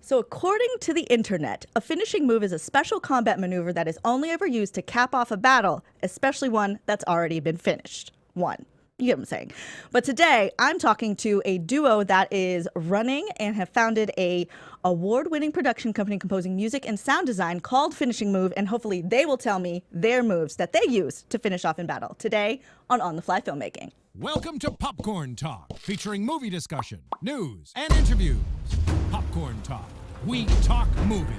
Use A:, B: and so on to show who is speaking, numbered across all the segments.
A: So according to the internet, a finishing move is a special combat maneuver that is only ever used to cap off a battle, especially one that's already been finished. You get what I'm saying. But today, I'm talking to a duo that is running and have founded a award-winning production company composing music and sound design called Finishing Move, and hopefully they will tell me their moves that they use to finish off in battle. Today on the Fly Filmmaking.
B: Welcome to Popcorn Talk, featuring movie discussion, news, and interviews. Popcorn Talk. We talk movies.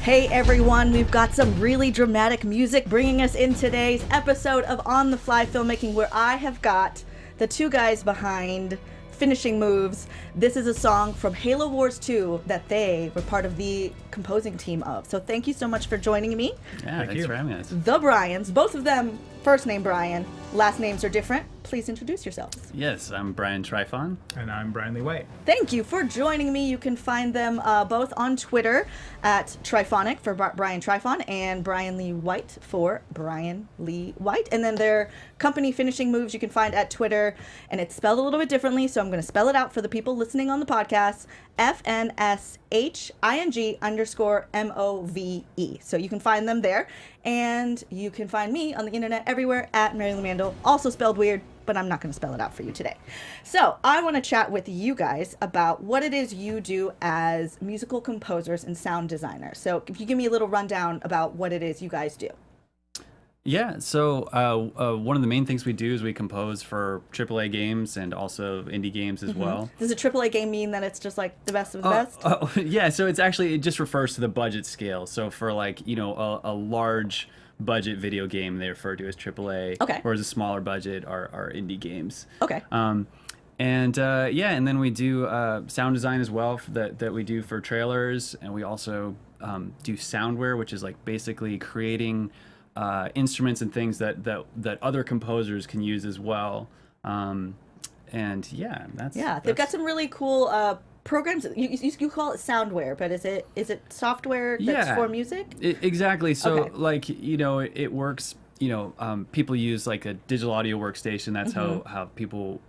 A: Hey everyone, we've got some really dramatic music bringing us in today's episode of On the Fly Filmmaking, where I have got the two guys behind Finishing Moves. This is a song from Halo Wars 2 that they were part of the composing team of. So thank you so much for joining me.
C: Yeah, thanks for having us.
A: The Bryans, both of them first name Brian, last names are different. Please introduce yourselves.
C: Yes, I'm Brian Trifon.
D: And I'm Brian Lee White.
A: Thank you for joining me. You can find them both on Twitter at Trifonic for Brian Trifon and Brian Lee White for Brian Lee White. And then their company Finishing Moves you can find at Twitter, and it's spelled a little bit differently, so I'm going to spell it out for the people listening on the podcast. FNSHING_MOVE. So you can find them there, and you can find me on the internet everywhere at Marielou Mandl, also spelled weird, but I'm not going to spell it out for you today. So I want to chat with you guys about what it is you do as musical composers and sound designers. So if you give me a little rundown about what it is you guys do.
C: Yeah, so one of the main things we do is we compose for AAA games and also indie games as well.
A: Does a AAA game mean that it's just like the best of the best?
C: Yeah, so it just refers to the budget scale. So for like, a large budget video game, they refer to as AAA.
A: Okay.
C: Whereas a smaller budget are indie games.
A: Okay.
C: And then we do sound design as well that we do for trailers, and we also do soundware, which is like basically creating instruments and things that other composers can use as well. They've got some really cool programs. You call it soundware, but is it software that's for music? Exactly. So
A: okay.
C: It works. People use like a digital audio workstation. That's how people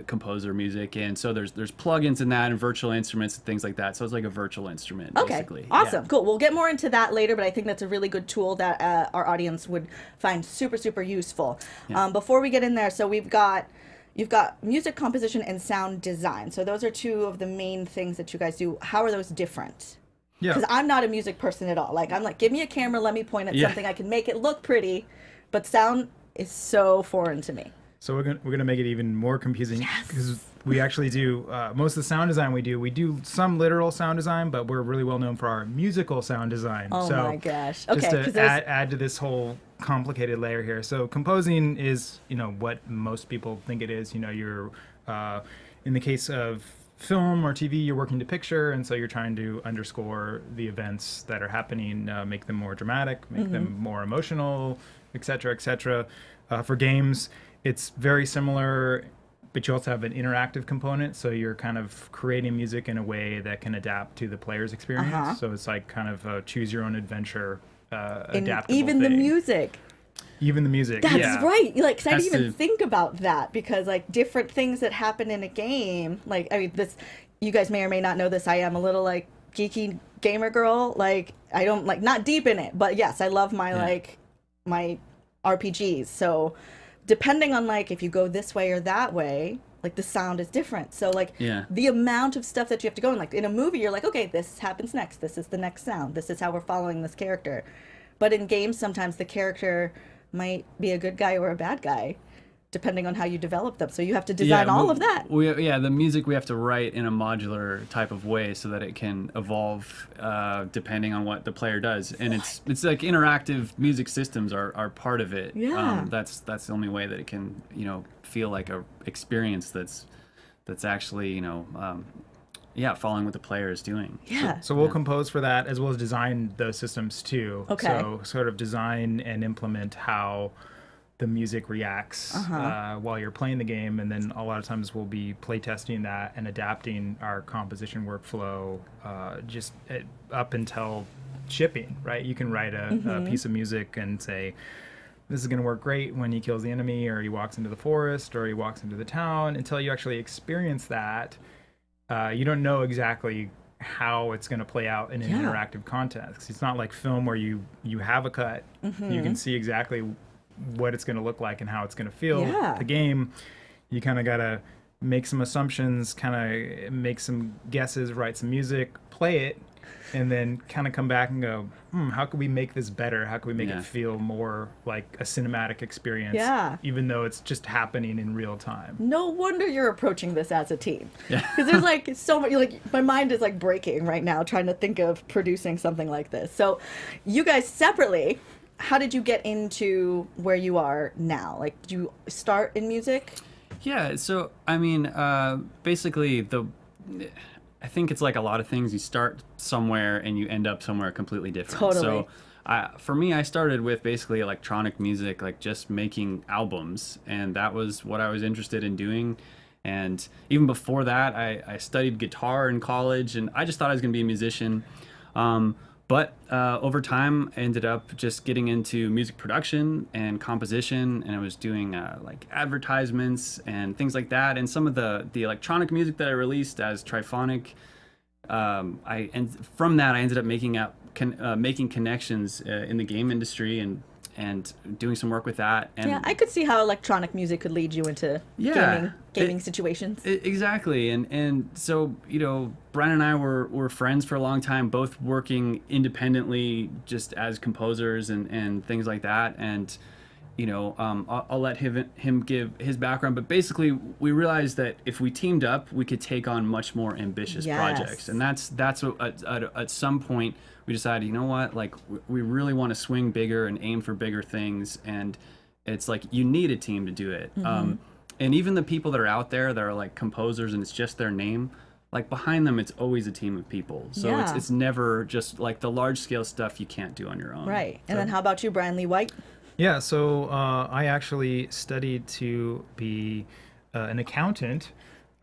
C: compose their music, and so there's plugins in that and virtual instruments and things like that. So it's like a virtual instrument, basically.
A: Awesome.
C: Yeah.
A: Cool. We'll get more into that later, but I think that's a really good tool that our audience would find super, super useful.
C: Yeah.
A: Before we get in there, so you've got music composition and sound design. So those are two of the main things that you guys do. How are those different?
D: Yeah.
A: Because I'm not a music person at all. Like, I'm like, give me a camera, let me point at something, I can make it look pretty, but sound is so foreign to me.
D: So we're gonna make it even more confusing because we actually do most of the sound design we do some literal sound design, but we're really well known for our musical sound design.
A: Oh
D: so
A: my gosh. Okay.
D: Just to add to this whole complicated layer here. So composing is, what most people think it is. You're in the case of film or TV, you're working to picture, and so you're trying to underscore the events that are happening, make them more dramatic, make them more emotional, etc., etc. For games, it's very similar, but you also have an interactive component, so you're kind of creating music in a way that can adapt to the player's experience. So it's like kind of a choose your own adventure, adaptable
A: even
D: thing.
A: The music.
D: Even the music.
A: That's right. Like, 'cause I didn't even think about that, because like different things that happen in a game, like, I mean, you guys may or may not know this, I am a little like geeky gamer girl. Like, I don't like, not deep in it, but yes, I love my my RPGs. So depending on like if you go this way or that way, like the sound is different. So like the amount of stuff that you have to go in, like in a movie, you're like, okay, this happens next. This is the next sound. This is how we're following this character. But in games, sometimes the character might be a good guy or a bad guy, depending on how you develop them. So you have to design all of that.
C: The music we have to write in a modular type of way so that it can evolve depending on what the player does. And it's like interactive music systems are part of it.
A: Yeah.
C: That's the only way that it can feel like a experience that's actually following what the player is doing.
A: Yeah.
D: So we'll compose for that as well as design those systems too.
A: Okay.
D: So sort of design and implement how the music reacts while you're playing the game, and then a lot of times we'll be play testing that and adapting our composition workflow up until shipping, right? You can write a piece of music and say, this is going to work great when he kills the enemy, or he walks into the forest, or he walks into the town. Until you actually experience that, you don't know exactly how it's going to play out in an
A: Yeah.
D: interactive context. It's not like film where you have a cut, you can see exactly what it's going to look like and how it's going to feel.
A: Yeah.
D: The game, you kind of got to make some assumptions, kind of make some guesses, write some music, play it, and then kind of come back and go, how can we make this better? How can we make
C: Yeah.
D: it feel more like a cinematic experience,
A: Yeah.
D: even though it's just happening in real time?
A: No wonder you're approaching this as a team.
C: Yeah.
A: Because there's like so much, like my mind is like breaking right now trying to think of producing something like this. So you guys separately, how did you get into where you are now? Like, did you start in music?
C: Yeah, so I mean, basically, I think it's like a lot of things. You start somewhere and you end up somewhere completely different.
A: Totally.
C: So, for me, I started with basically electronic music, like just making albums, and that was what I was interested in doing. And even before that, I studied guitar in college, and I just thought I was going to be a musician. But over time, I ended up just getting into music production and composition, and I was doing like advertisements and things like that. And some of the electronic music that I released as Trifonic, from that I ended up making connections in the game industry and doing some work with that. And
A: Yeah, I could see how electronic music could lead you into
C: Yeah.
A: gaming situations.
C: Exactly, and so Brian and I were friends for a long time, both working independently, just as composers and things like that. And I'll let him give his background, but basically we realized that if we teamed up, we could take on much more ambitious
A: Yes.
C: projects, and that's what at some point we decided, like we really want to swing bigger and aim for bigger things, and it's like you need a team to do it. And even the people that are out there that are like composers and it's just their name, like behind them, it's always a team of people. So
A: Yeah.
C: it's never just like the large scale stuff you can't do on your own.
A: Right. And then how about you, Brian Lee White?
D: Yeah, so I actually studied to be an accountant.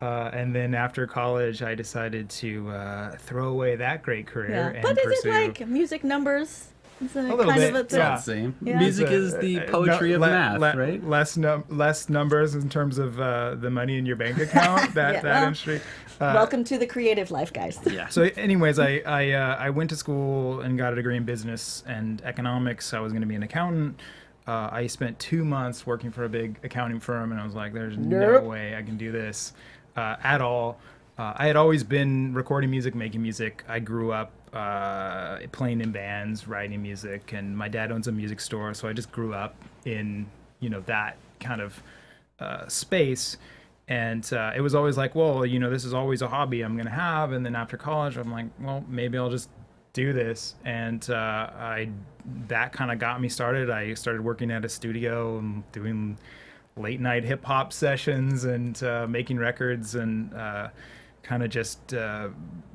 D: And then after college, I decided to throw away that great career and
A: But is
D: pursue.
A: it like music numbers? Is it
D: little
A: kind
D: bit,
A: of a
C: It's not
D: yeah.
C: the same.
A: Yeah.
C: Music
D: It's
C: is the poetry of math, right?
D: Less numbers in terms of the money in your bank account. That
A: Yeah,
D: that
A: well,
D: industry.
A: Welcome to the creative life, guys.
C: Yeah.
D: So, anyways, I went to school and got a degree in business and economics. I was going to be an accountant. I spent 2 months working for a big accounting firm, and I was like, "There's no
A: Nope.
D: way I can do this at all." I had always been recording music, making music. I grew up playing in bands, writing music, and my dad owns a music store, so I just grew up in that kind of space. And it was always like, well, this is always a hobby I'm going to have. And then after college, I'm like, well, maybe I'll just do this. And that kind of got me started. I started working at a studio and doing late night hip hop sessions and making records and kind of just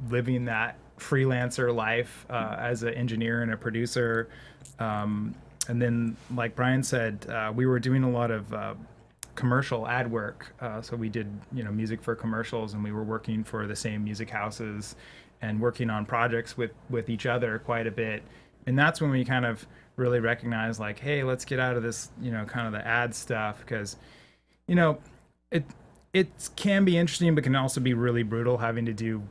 D: living that freelancer life as an engineer and a producer. And then, like Brian said, we were doing a lot of commercial ad work. So we did, music for commercials, and we were working for the same music houses and working on projects with each other quite a bit. And that's when we kind of really recognized, like, hey, let's get out of this, kind of the ad stuff, because, it can be interesting, but can also be really brutal having to do,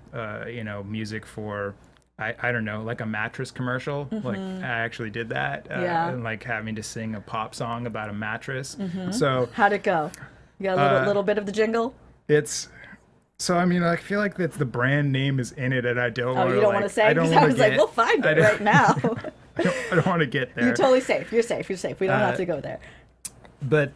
D: music for, I don't know, like a mattress commercial. Like I actually did that.
A: Yeah.
D: And like having to sing a pop song about a mattress. So
A: How'd it go? You got a little bit of the jingle?
D: I feel like the brand name is in it, and I don't want to.
A: You don't want to say? Because I was like, we'll find it right now.
D: I don't want to get there.
A: You're totally safe. You're safe. You're safe. We don't have to go there.
D: But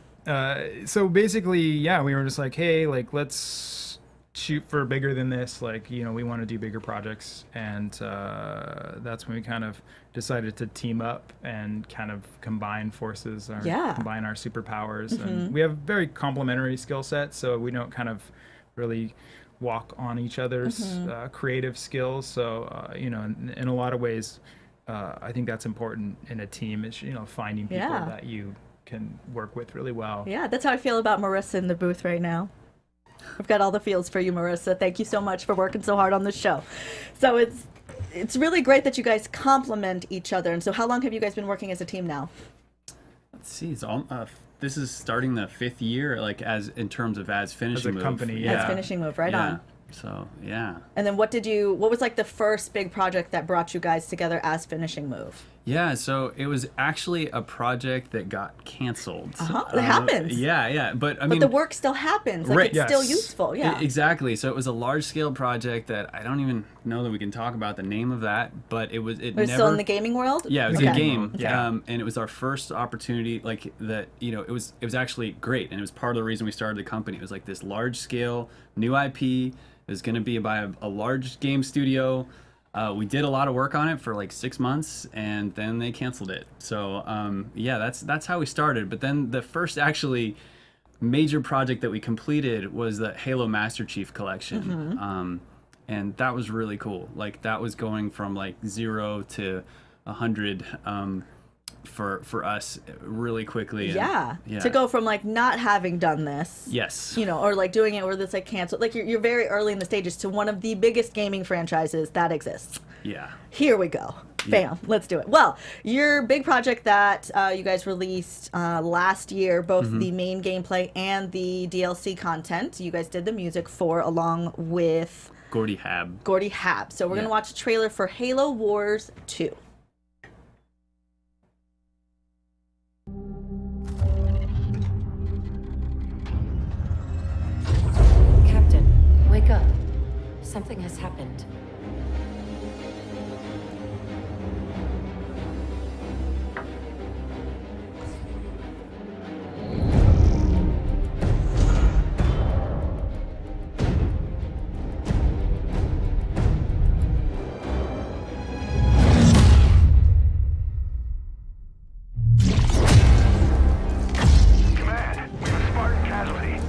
D: so basically, yeah, we were just like, hey, like, let's shoot for bigger than this. Like, we want to do bigger projects. And that's when we kind of decided to team up and kind of combine forces, combine our superpowers. And we have very complementary skill sets, so we don't kind of really walk on each other's creative skills. So, in a lot of ways, I think that's important in a team is, finding people that you can work with really well.
A: Yeah, that's how I feel about Marissa in the booth right now. I've got all the feels for you, Marissa. Thank you so much for working so hard on this show. So it's really great that you guys complement each other. And so how long have you guys been working as a team now?
C: Let's see. It's all, this is starting the 5th year, like as in terms of as finishing
D: As a
C: move.
D: company,
A: That's finishing move, right on.
C: So yeah.
A: And then what was like the first big project that brought you guys together as Finishing Move?
C: Yeah, so it was actually a project that got canceled.
A: It happens.
C: Yeah, but I mean,
A: the work still happens. Like,
C: right,
A: it's
D: yes.
A: still useful. Yeah.
C: Exactly. So it was a large scale project that I don't even know that we can talk about the name of that, but it was
A: Still in the gaming world?
C: Yeah, it was
A: Okay.
C: a game.
D: Yeah.
C: And it was our first opportunity, like that, it was actually great. And it was part of the reason we started the company. It was like this large scale new IP. It was going to be by a large game studio. We did a lot of work on it for like 6 months, and then they canceled it. So yeah, that's how we started. But then the first actually major project that we completed was the Halo Master Chief Collection, and that was really cool. Like that was going from like 0 to 100 for us really quickly. And,
A: Yeah. To go from like not having done this.
C: Yes.
A: Or like doing it where it's like canceled. Like you're very early in the stages to one of the biggest gaming franchises that exists.
C: Yeah.
A: Here we go. Bam. Let's do it. Well, your big project that you guys released last year, both the main gameplay and the DLC content, you guys did the music for along with
C: Gordy Hab.
A: So we're going to watch a trailer for Halo Wars 2.
E: Captain, wake up. Something has happened.
F: Command, we have a Spartan casualty.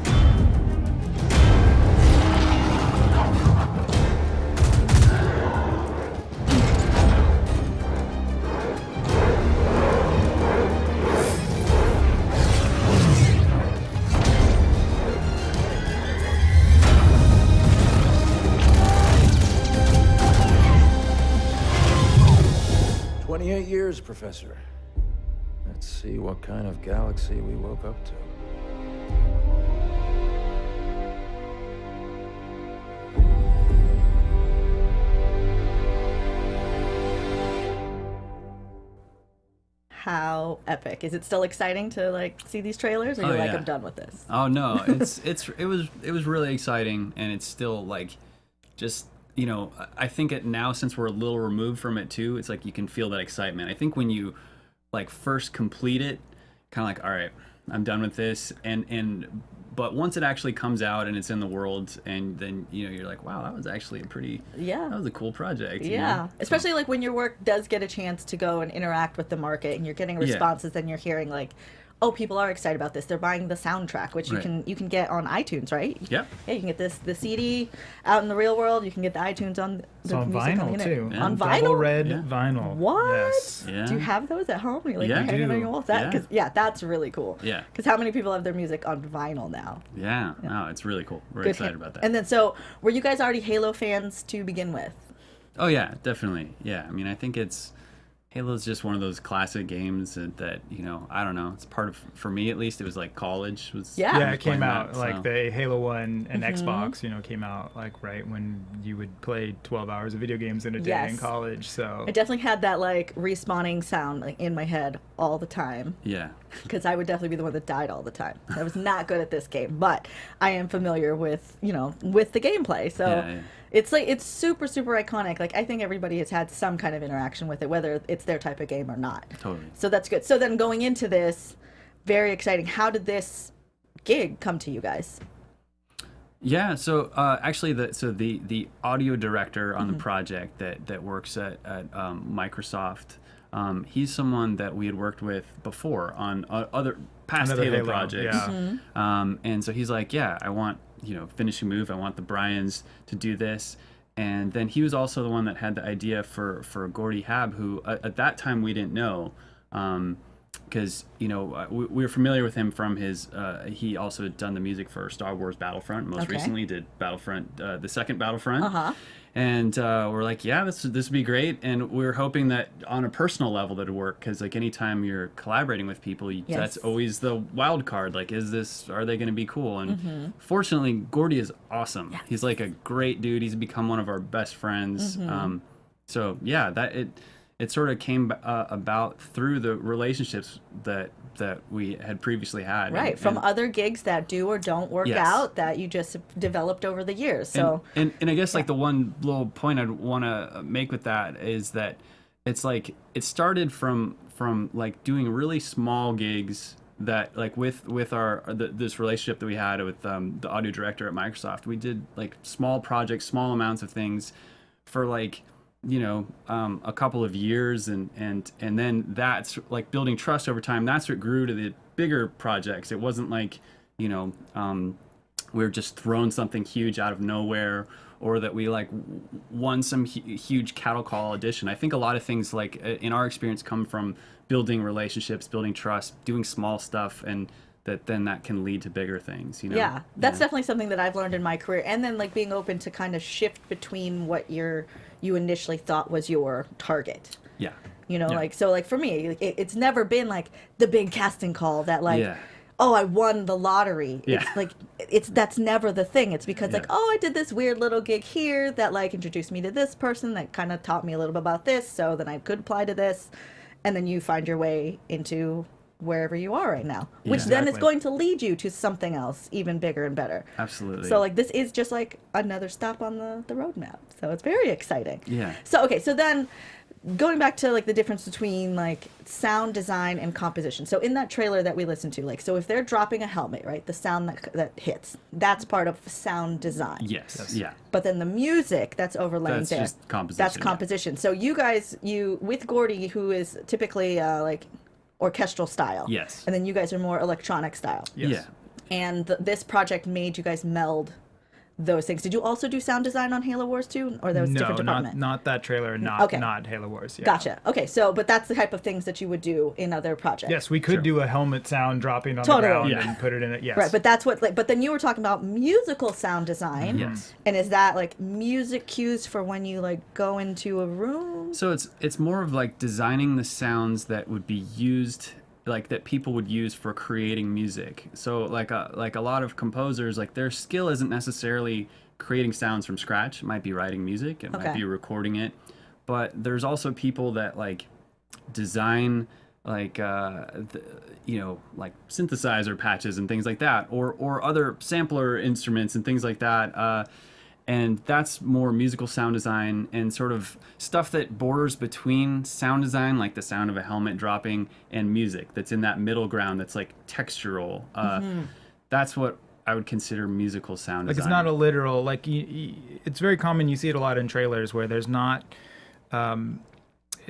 G: Years, Professor. Let's see what kind of galaxy we woke up to.
A: How epic. Is it still exciting to like see these trailers, or you're like,
C: yeah.
A: I'm done with this?
C: Oh no, it was really exciting, and it's still like just I think now, since we're a little removed from it too, it's like you can feel that excitement. I think when you like first complete it, kind of like, all right, I'm done with this, but once it actually comes out and it's in the world, and then you're like, wow, that was actually that was a cool project.
A: Yeah, especially like when your work does get a chance to go and interact with the market, and you're getting responses, and you're hearing like, oh, people are excited about this. They're buying the soundtrack, which you can get on iTunes, right?
C: Yep.
A: Yeah, you can get the CD out in the real world. You can get the iTunes on the
D: on
A: music on the
D: vinyl
A: internet.
D: too.
A: On
D: Double
A: vinyl?
D: red
C: Yeah.
D: vinyl.
A: What?
D: Yes.
C: Yeah.
A: Do you have those at home? You like
C: Yeah, I
A: hanging on
D: do.
A: your walls? Cause, that's really cool.
C: Yeah.
A: Because how many people have their music on vinyl now?
C: Yeah. No, it's really cool. We're
A: Good
C: excited
A: hit.
C: about that.
A: And then, so were you guys already Halo fans to begin with?
C: Oh yeah, definitely. Yeah, I mean, I think Halo's just one of those classic games that I don't know. It's part of, for me at least, it was like college was.
A: Yeah.
D: Yeah,
C: was
D: it came
C: playing
D: out
C: that,
D: like
C: so.
D: the Halo 1 and Xbox, came out like right when you would play 12 hours of video games in a day in
A: Yes.
D: college. So
A: I definitely had that like respawning sound like in my head all the time.
C: Yeah.
A: Because I would definitely be the one that died all the time. I was not good at this game, but I am familiar with with the gameplay. So
C: Yeah.
A: it's super, super iconic. Like I think everybody has had some kind of interaction with it, whether it's their type of game or not.
C: Totally.
A: So that's good. So then going into this, very exciting. How did this gig come to you guys?
C: Yeah, so actually, the audio director on the project that works at Microsoft, he's someone that we had worked with before on other past
D: Another
C: Halo
D: Halo,
C: projects.
D: yeah.
C: And so he's like, yeah, I want Finishing Move. I want the Bryans to do this. And then he was also the one that had the idea for Gordy Hab, who at that time we didn't know. Because we were familiar with him from his he also had done the music for Star Wars Battlefront. Most recently did Battlefront, the second Battlefront. And we're like, yeah, this would be great. And we're hoping that on a personal level that it'd work, because like anytime you're collaborating with people, that's always the wild card. Like, are they going to be cool? And fortunately, Gordy is awesome. Yes. He's like a great dude. He's become one of our best friends. So yeah, it sort of came about through the relationships that we had previously had.
A: Right, from other gigs that do or don't work out that you just developed over the years. So
C: and I guess like the one little point I'd want to make with that is that it's like it started from like doing really small gigs that like with our this relationship that we had with the audio director at Microsoft. We did like small projects, small amounts of things for like, you know, a couple of years, and then that's like building trust over time. That's what grew to the bigger projects. It wasn't like, you know, we were just throwing something huge out of nowhere, or that we like won some huge cattle call audition. I think a lot of things like in our experience come from building relationships, building trust, doing small stuff, and that can lead to bigger things, you know?
A: Yeah, that's definitely something that I've learned in my career. And then like being open to kind of shift between what you initially thought was your target.
C: Yeah.
A: You know, like, so like for me, it's never been like the big casting call that like, oh, I won the lottery.
C: Yeah.
A: It's like, that's never the thing. It's because like, oh, I did this weird little gig here that like introduced me to this person that kind of taught me a little bit about this. So then I could apply to this. And then you find your way into wherever you are right now, which then is going to lead you to something else even bigger and better.
C: Absolutely.
A: So like this is just like another stop on the roadmap. So it's very exciting.
C: Yeah.
A: So okay, so then going back to like the difference between like sound design and composition. So in that trailer that we listened to, like, so if they're dropping a helmet, right, the sound that hits, that's part of sound design.
C: Yes. Yeah.
A: But then the music that's overlaying
C: That's
A: there,
C: just composition.
A: that's composition. So you guys, with Gordy, who is typically like orchestral style.
C: Yes.
A: And then you guys are more electronic style.
D: Yes.
C: Yeah.
A: And this project made you guys meld those things. Did you also do sound design on Halo Wars 2? Or that was a different department?
D: not that trailer, not Halo Wars. Yeah.
A: Gotcha. Okay, so, but that's the type of things that you would do in other projects.
D: Yes, we could do a helmet sound dropping on the ground and put it in it. Yes.
A: Right, but that's what, like, but then you were talking about musical sound design.
C: Yes.
A: And is that like music cues for when you like go into a room?
C: So it's more of like designing the sounds that would be used, like that people would use for creating music. So like a lot of composers, like their skill isn't necessarily creating sounds from scratch. It might be writing music, it might be recording it, but there's also people that like design like you know, like synthesizer patches and things like that, or other sampler instruments and things like that. And that's more musical sound design and sort of stuff that borders between sound design, like the sound of a helmet dropping, and music that's in that middle ground that's like textural. That's what I would consider musical sound design.
D: Like it's not a literal, like it's very common, you see it a lot in trailers where there's not,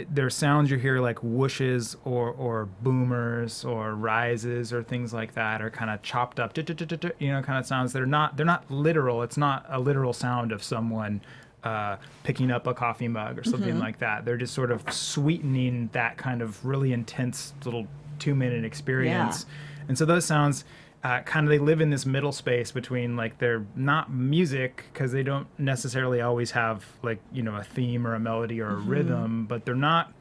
D: there's sounds you hear like whooshes or boomers or rises or things like that, or kind of chopped up, you know, kind of sounds that they're not literal. It's not a literal sound of someone picking up a coffee mug or something like that. They're just sort of sweetening that kind of really intense little 2-minute experience. And so those sounds kind of, they live in this middle space between, like, they're not music because they don't necessarily always have, like, you know, a theme or a melody or a rhythm, but they're not,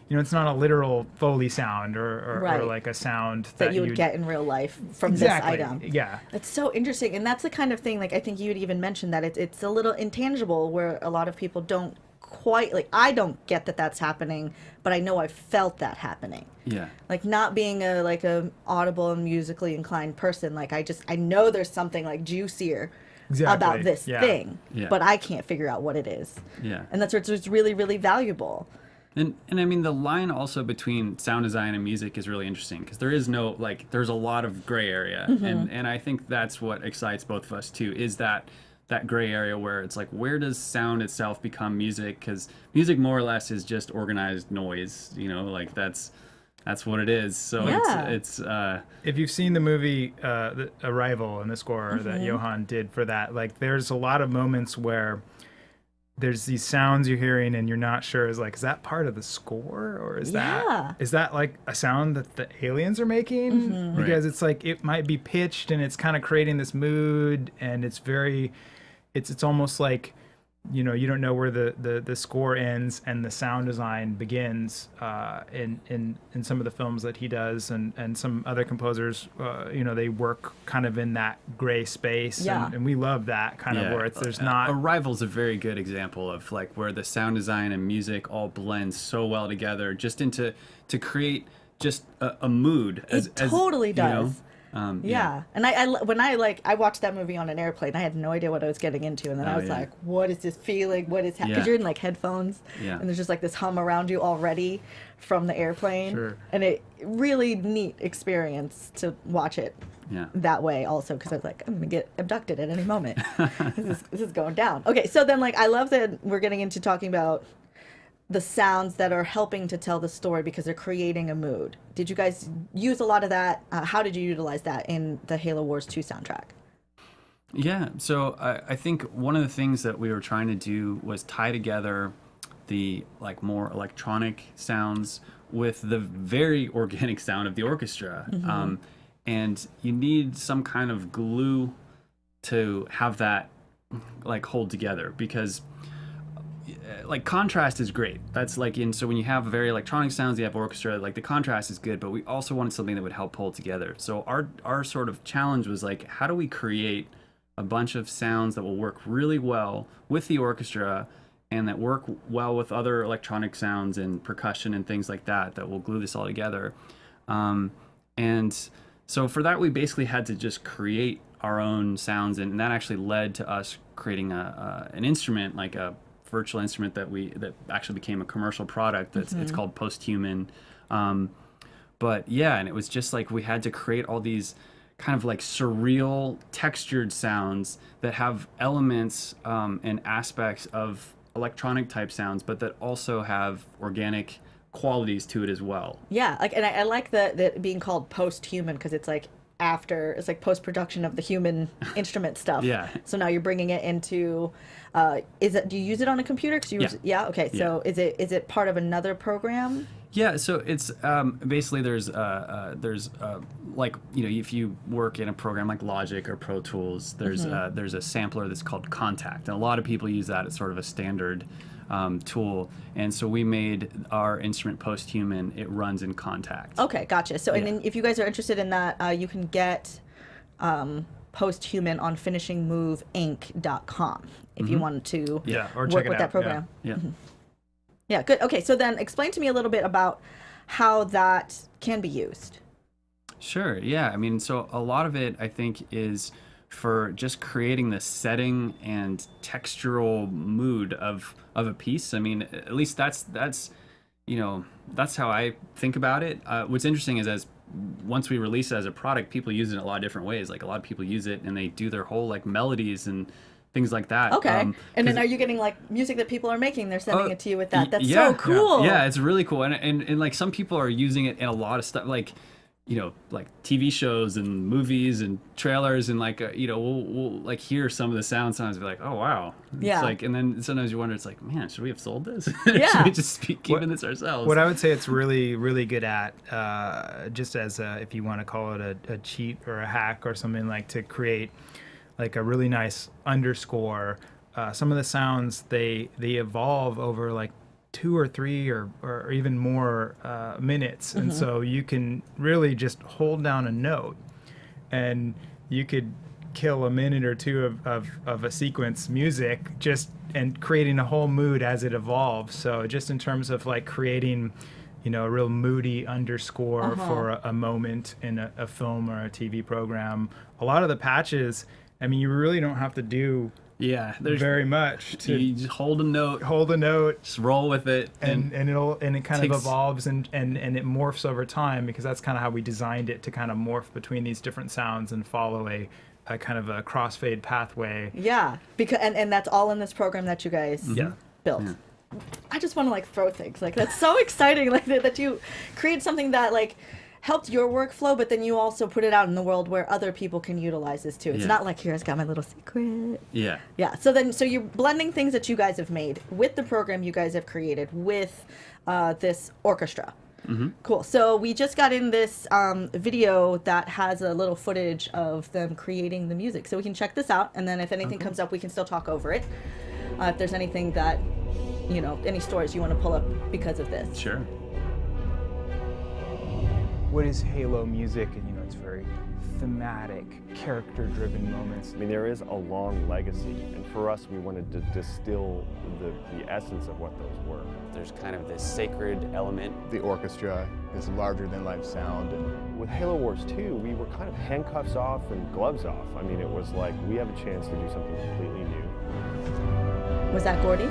D: you know, it's not a literal Foley sound or like a sound
A: that you would get in real life from this item.
D: Yeah.
A: It's so interesting. And that's the kind of thing, like, I think you would even mention that it's a little intangible where a lot of people don't quite, like, I don't get that that's happening, but I know I've felt that happening.
C: Yeah.
A: Like, not being a audible and musically inclined person, like, I know there's something like juicier about this thing, but I can't figure out what it is.
C: Yeah.
A: And that's where it's really, really valuable.
C: And I mean, the line also between sound design and music is really interesting because there is no, like, there's a lot of gray area. And I think that's what excites both of us too, is that gray area where it's like, where does sound itself become music? Because music more or less is just organized noise, you know, like that's what it is. So it's
D: if you've seen the movie the Arrival and the score that Johan did for that, like, there's a lot of moments where there's these sounds you're hearing and you're not sure, is that part of the score, or is that like a sound that the aliens are making? Because it's like, it might be pitched and it's kind of creating this mood, and it's very, it's almost like you know, you don't know where the score ends and the sound design begins in some of the films that he does, and some other composers, you know, they work kind of in that gray space, and we love that kind of where there's not...
C: Arrival's a very good example of like where the sound design and music all blend so well together, just to create just a mood.
A: It totally does.
C: You know?
A: And I watched that movie on an airplane. I had no idea what I was getting into, and then I was like, "What is this feeling? What is happening?" Because you're in like headphones, and there's just like this hum around you already from the airplane, and it really neat experience to watch it that way. Also, because I was like, I'm gonna get abducted at any moment. This is going down. Okay, so then like I love that we're getting into talking about the sounds that are helping to tell the story because they're creating a mood. Did you guys use a lot of that? How did you utilize that in the Halo Wars 2 soundtrack?
C: Yeah, so I think one of the things that we were trying to do was tie together the like more electronic sounds with the very organic sound of the orchestra. And you need some kind of glue to have that like hold together, because like contrast is great. That's like so when you have very electronic sounds, you have orchestra, like the contrast is good, but we also wanted something that would help pull together. So our sort of challenge was like, how do we create a bunch of sounds that will work really well with the orchestra and that work well with other electronic sounds and percussion and things like that will glue this all together. And so for that, we basically had to just create our own sounds, and that actually led to us creating an instrument, like a virtual instrument that actually became a commercial product. It's called Posthuman. But yeah, and it was just like we had to create all these kind of like surreal textured sounds that have elements and aspects of electronic type sounds, but that also have organic qualities to it as well.
A: Yeah, like, and I like that being called Posthuman, because it's like it's like post-production of the human instrument stuff.
C: Yeah.
A: So now you're bringing it into, do you use it on a computer? Okay. So is it part of another program?
C: Yeah, so it's basically there's like, you know, if you work in a program like Logic or Pro Tools, there's a sampler that's called Contact, and a lot of people use that as sort of a standard tool. And so we made our instrument Posthuman. It runs in Contact.
A: Okay, gotcha. So and then if you guys are interested in that, you can get Posthuman on finishingmoveinc.com if you wanted to
D: or
A: work with that program. Yeah, good. Okay, so then explain to me a little bit about how that can be used.
C: Sure, yeah. I mean, so a lot of it, I think, is for just creating the setting and textural mood of a piece. I mean, at least that's you know, that's how I think about it. What's interesting is once we release it as a product, people use it in a lot of different ways. Like a lot of people use it and they do their whole like melodies and things like that.
A: Okay. And then are you getting like music that people are making? They're sending it to you with that. That's so cool.
C: Yeah, it's really cool. And like some people are using it in a lot of stuff, like, you know, like TV shows and movies and trailers, and like, you know, we'll like hear some of the sounds sometimes, be like, oh wow.
A: Yeah.
C: It's like, and then sometimes you wonder, it's like, man, should we have sold this?
A: Yeah.
C: Should we just be keeping this ourselves?
D: What I would say it's really, really good at, just as if you want to call it a cheat or a hack or something, like to create like a really nice underscore. Some of the sounds, they evolve over like 2 or 3 or even more minutes, and so you can really just hold down a note and you could kill a minute or 2 of a sequence music and creating a whole mood as it evolves. So just in terms of like creating, you know, a real moody underscore for a moment in a film or a TV program, a lot of the patches, I mean, you really don't have to do there's very much.
C: You just hold a note, just roll with it,
D: and it kind of evolves and it morphs over time, because that's kind of how we designed it, to kind of morph between these different sounds and follow a kind of a crossfade pathway.
A: Yeah, because and that's all in this program that you guys built. Yeah. I just want to like throw things, like that's so exciting, like that you create something that like helped your workflow, but then you also put it out in the world where other people can utilize this too. It's not like, here, I've got my little secret. Yeah. So you're blending things that you guys have made with the program you guys have created with this orchestra. Cool. So we just got in this video that has a little footage of them creating the music. So we can check this out, and then if anything comes up, we can still talk over it. if there's anything that, you know, any stories you want to pull up because of this.
C: Sure.
D: What is Halo music? And, you know, it's very thematic, character-driven moments.
H: I mean, there is a long legacy, and for us, we wanted to distill the essence of what those were.
I: There's kind of this sacred element.
J: The orchestra is larger than life sound. And
H: with Halo Wars 2, we were kind of handcuffs off and gloves off. I mean, it was like, we have a chance to do something completely new.
A: Was that Gordy?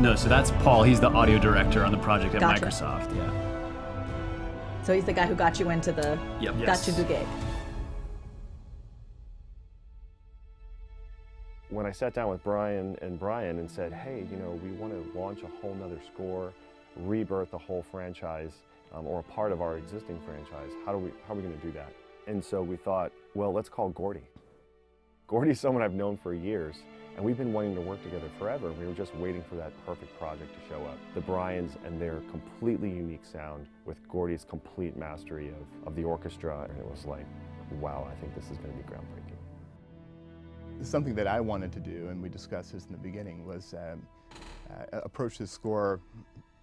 C: No, so that's Paul. He's the audio director on the project at
A: Gotcha.
C: Microsoft. Yeah.
A: So he's the guy who got you into the,
C: Yep.
A: got you the gig.
H: When I sat down with Brian and said, hey, you know, we want to launch a whole nother score, rebirth a whole franchise, or a part of our existing franchise, how are we going to do that? And so we thought, well, let's call Gordy. Gordy's someone I've known for years, and we've been wanting to work together forever. We were just waiting for that perfect project to show up. The Bryans and their completely unique sound with Gordy's complete mastery of the orchestra, and it was like, wow, I think this is going to be groundbreaking.
J: something that I wanted to do, and we discussed this in the beginning, was approach the score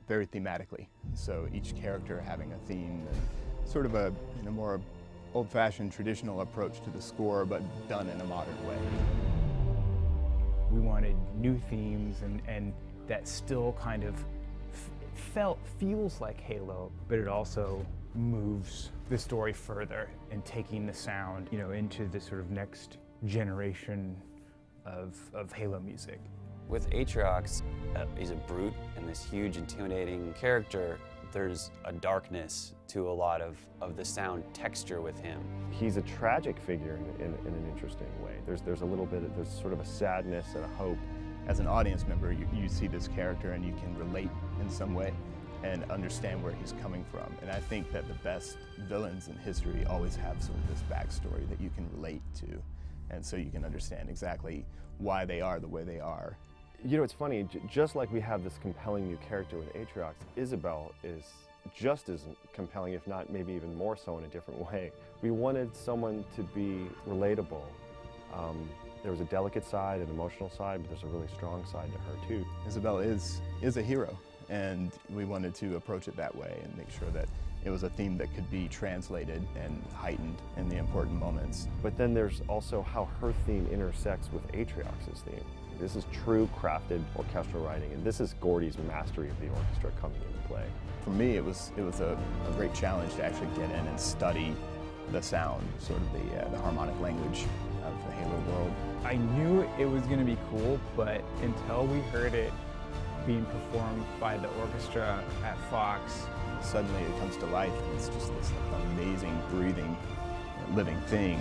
J: very thematically. So each character having a theme, and sort of a more old-fashioned traditional approach to the score, but done in a modern way.
D: We wanted new themes and that still kind of feels like Halo, but it also moves the story further and taking the sound, into the sort of next generation of Halo music.
I: With Atriox, he's a brute and this huge intimidating character. There's a darkness to a lot of the sound texture with him.
H: He's a tragic figure in an interesting way. There's a little bit, there's sort of a sadness and a hope.
J: As an audience member, you see this character and you can relate in some way and understand where he's coming from. And I think that the best villains in history always have sort of this backstory that you can relate to. And so you can understand exactly why they are the way they are.
H: It's funny, just like we have this compelling new character with Atriox, Isabel is just as compelling, if not maybe even more so in a different way. We wanted someone to be relatable. There was a delicate side, an emotional side, but there's a really strong side to her too.
J: Isabel is a hero, and we wanted to approach it that way and make sure that it was a theme that could be translated and heightened in the important moments.
H: But then there's also how her theme intersects with Atriox's theme. This is true crafted orchestral writing, and this is Gordy's mastery of the orchestra coming into play.
J: For me, it was a great challenge to actually get in and study the sound, sort of the harmonic language of the Halo world.
D: I knew it was going to be cool, but until we heard it being performed by the orchestra at Fox,
J: suddenly it comes to life, and it's just this amazing, breathing, living thing.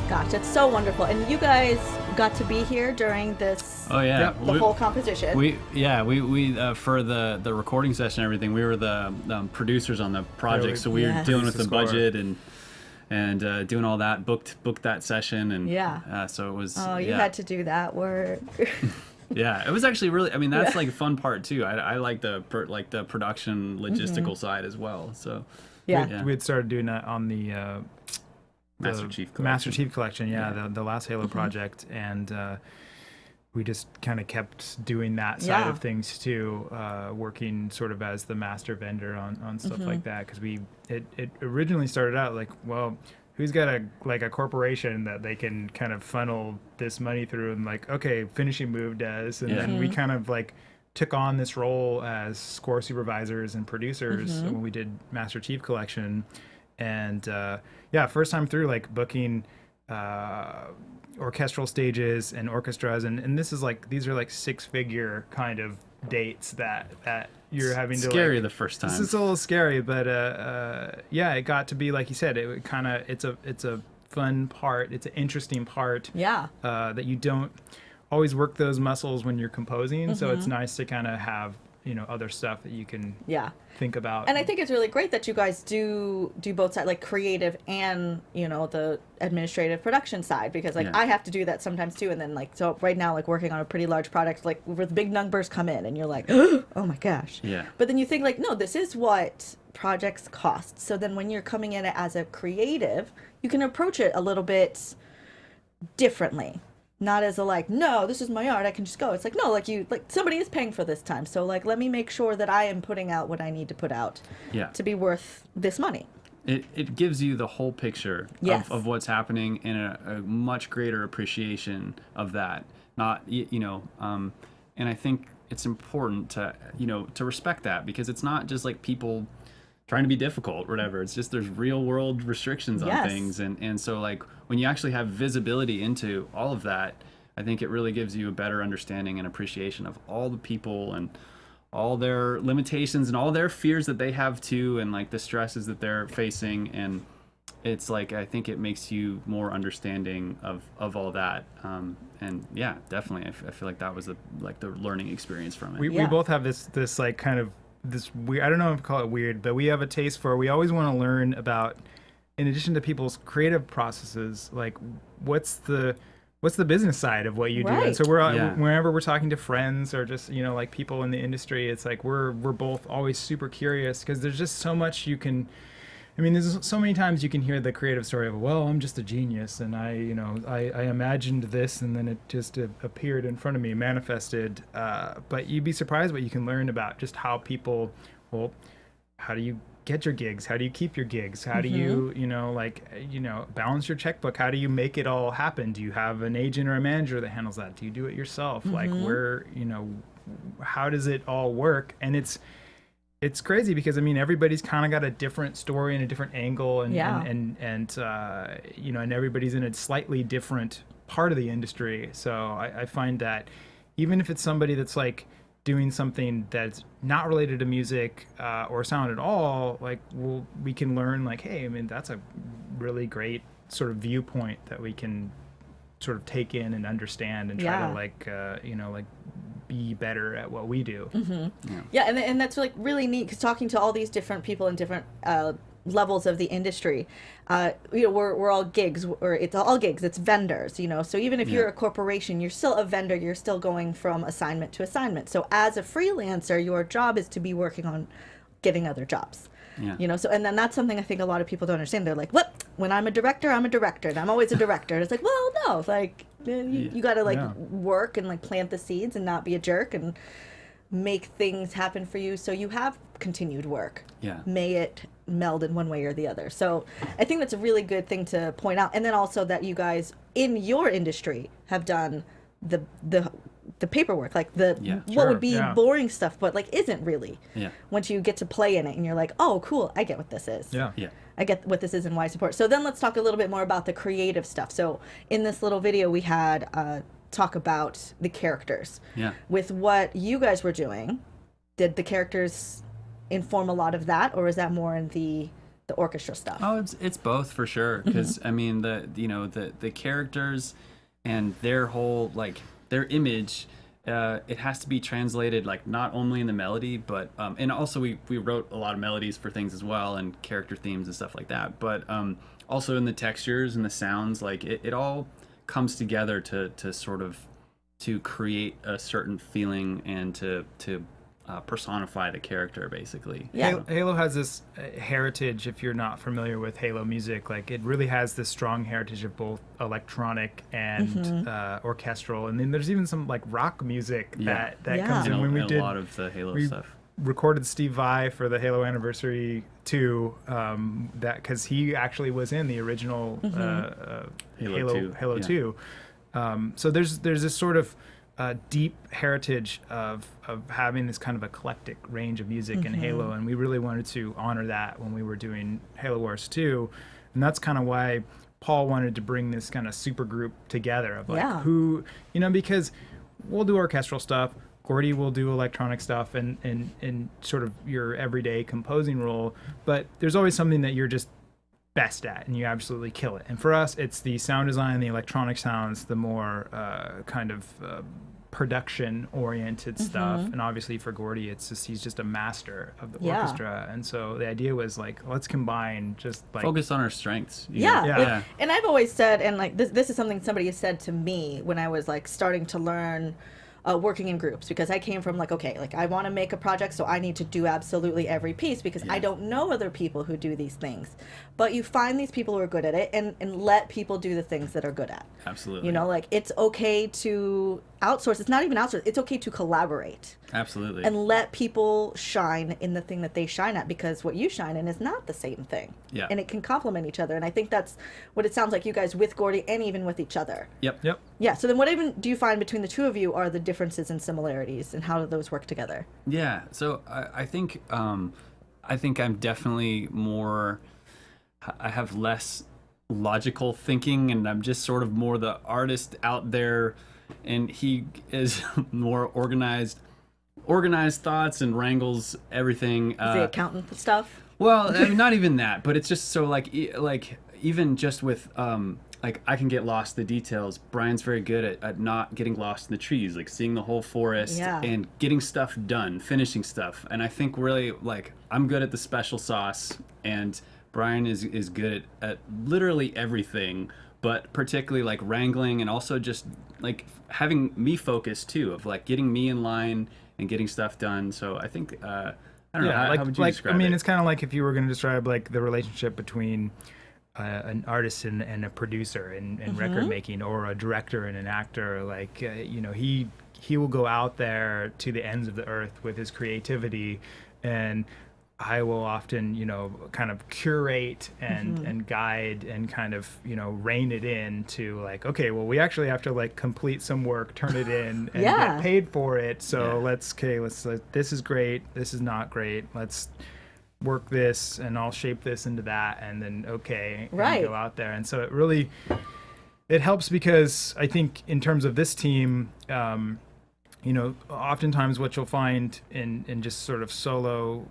A: Gosh, it's so wonderful. And you guys got to be here during this,
C: oh yeah,
A: the whole composition.
C: We for the recording session and everything, we were the producers on the project, so we were dealing with the budget and doing all that, booked that session, and so it was.
A: Oh, you had to do that work.
C: Yeah, it was actually really. I mean, that's like a fun part too. I like the production logistical side as well. So
D: we had started doing that on the
C: Master Chief
D: Collection, the last Halo project, and we just kind of kept doing that side of things too, working sort of as the master vendor on stuff like that, because it originally started out like, well, who's got a corporation that they can kind of funnel this money through, and like, okay, Finishing Move does, and then we kind of like took on this role as score supervisors and producers when we did Master Chief Collection. And first time through, like booking orchestral stages and orchestras, and this is like, these are like 6-figure kind of dates that you're having to
C: scary the first time.
D: This is a little scary, but it got to be, like you said, it kind of it's a fun part, it's an interesting part. That you don't always work those muscles when you're composing, so it's nice to kind of have other stuff that you can think about.
A: And I think it's really great that you guys do both sides, like creative and the administrative production side, because I have to do that sometimes too. And then so right now, working on a pretty large product, where the big numbers come in and you're like, oh my gosh. But then you think no, this is what projects cost. So then when you're coming in as a creative, you can approach it a little bit differently. Not as a like, no, this is my art, I can just go. It's like, no, like somebody is paying for this time. So like, let me make sure that I am putting out what I need to put out to be worth this money.
C: It gives you the whole picture of what's happening and a much greater appreciation of that. Not, and I think it's important to, to respect that, because it's not just like people trying to be difficult or whatever. It's just there's real world restrictions on things. And so like when you actually have visibility into all of that, I think it really gives you a better understanding and appreciation of all the people and all their limitations and all their fears that they have too, and like the stresses that they're facing. And it's like, I think it makes you more understanding of all that. And yeah, definitely. I feel like that was the learning experience from it.
D: We both have this like kind of this weird, I don't know if to call it weird, but we have a taste for, we always want to learn about, in addition to people's creative processes, like what's the business side of what you do. And so whenever we're talking to friends or just, like people in the industry, it's like we're both always super curious, because there's just so much you can, there's so many times you can hear the creative story of, well, I'm just a genius and I imagined this and then it just appeared in front of me, manifested. But you'd be surprised what you can learn about just how people, well, how do you get your gigs? How do you keep your gigs? How do you, balance your checkbook? How do you make it all happen? Do you have an agent or a manager that handles that? Do you do it yourself? Like how does it all work? And it's crazy because everybody's kind of got a different story and a different angle, and and everybody's in a slightly different part of the industry. So I find that even if it's somebody that's like doing something that's not related to music or sound at all, like we can learn like, hey, that's a really great sort of viewpoint that we can sort of take in and understand and try to be better at what we do.
A: And that's like really neat, because talking to all these different people in different levels of the industry, we're all gigs, or it's all gigs, it's vendors, so even if you're a corporation, you're still a vendor, you're still going from assignment to assignment. So as a freelancer, your job is to be working on getting other jobs. So, and then that's something I think a lot of people don't understand. They're like, what? When I'm a director, and I'm always a director. And it's like, well, no, like you got to work and like plant the seeds and not be a jerk and make things happen for you. So you have continued work. May it meld in one way or the other. So I think that's a really good thing to point out. And then also that you guys in your industry have done the paperwork, like what would be boring stuff, but like isn't really. Once you get to play in it and you're like, oh, cool, I get what this is. I get what this is and why I support. So then let's talk a little bit more about the creative stuff. So in this little video we had talk about the characters. With what you guys were doing, did the characters inform a lot of that, or is that more in the orchestra stuff?
C: Oh, it's both for sure, because the characters and their whole their image, it has to be translated not only in the melody, but and also we wrote a lot of melodies for things as well, and character themes and stuff like that, but also in the textures and the sounds, it all comes together to sort of to create a certain feeling and to personify the character, basically.
D: Halo has this heritage, if you're not familiar with Halo music, it really has this strong heritage of both electronic and orchestral, and then there's even some rock music that comes in. When we did
C: a lot of the Halo stuff,
D: recorded Steve Vai for the Halo Anniversary 2, that because he actually was in the original Halo 2. So there's this sort of deep heritage of having this kind of eclectic range of music in Halo, and we really wanted to honor that when we were doing Halo Wars 2, and that's kind of why Paul wanted to bring this kind of super group together of who, because we'll do orchestral stuff, Gordy will do electronic stuff and sort of your everyday composing role, but there's always something that you're just best at and you absolutely kill it. And for us, it's the sound design, the electronic sounds, the more kind of production oriented stuff. And obviously for Gordy, it's just he's just a master of the orchestra. And so the idea was let's combine just
C: focus on our strengths.
A: And I've always said, and this is something somebody has said to me when I was starting to learn working in groups, because I came from like, okay, like I want to make a project, so I need to do absolutely every piece because I don't know other people who do these things. But you find these people who are good at it, and let people do the things that are good at.
C: Absolutely.
A: You know, like it's okay to outsource. It's not even outsource. It's okay to collaborate.
C: Absolutely.
A: And let people shine in the thing that they shine at, because what you shine in is not the same thing.
C: Yeah.
A: And it can complement each other. And I think that's what it sounds like you guys with Gordy and even with each other.
C: Yep.
A: Yeah. So then what even do you find between the two of you are the differences and similarities, and how do those work together?
C: Yeah. So I think I'm definitely more, I have less logical thinking, and I'm just sort of more the artist out there, and he is more organized thoughts and wrangles everything.
A: The accountant stuff?
C: Well, I mean, not even that, but it's just so like even just with like I can get lost in the details. Brian's very good at not getting lost in the trees, like seeing the whole forest and getting stuff done, finishing stuff. And I think really like I'm good at the special sauce, and Brian is good at literally everything, but particularly like wrangling, and also just like having me focus too, of like getting me in line and getting stuff done. So I think I don't know, how would you describe it?
D: I mean, it's kind of like if you were going to describe like the relationship between an artist and a producer in record making, or a director and an actor. Like you know, he will go out there to the ends of the earth with his creativity, and I will often, you know, kind of curate and guide and kind of, you know, rein it in to like, okay, well, we actually have to like complete some work, turn it in, and get paid for it. So let's this is great, this is not great. Let's work this, and I'll shape this into that, and then and go out there. And so it helps, because I think in terms of this team, you know, oftentimes what you'll find in just sort of solo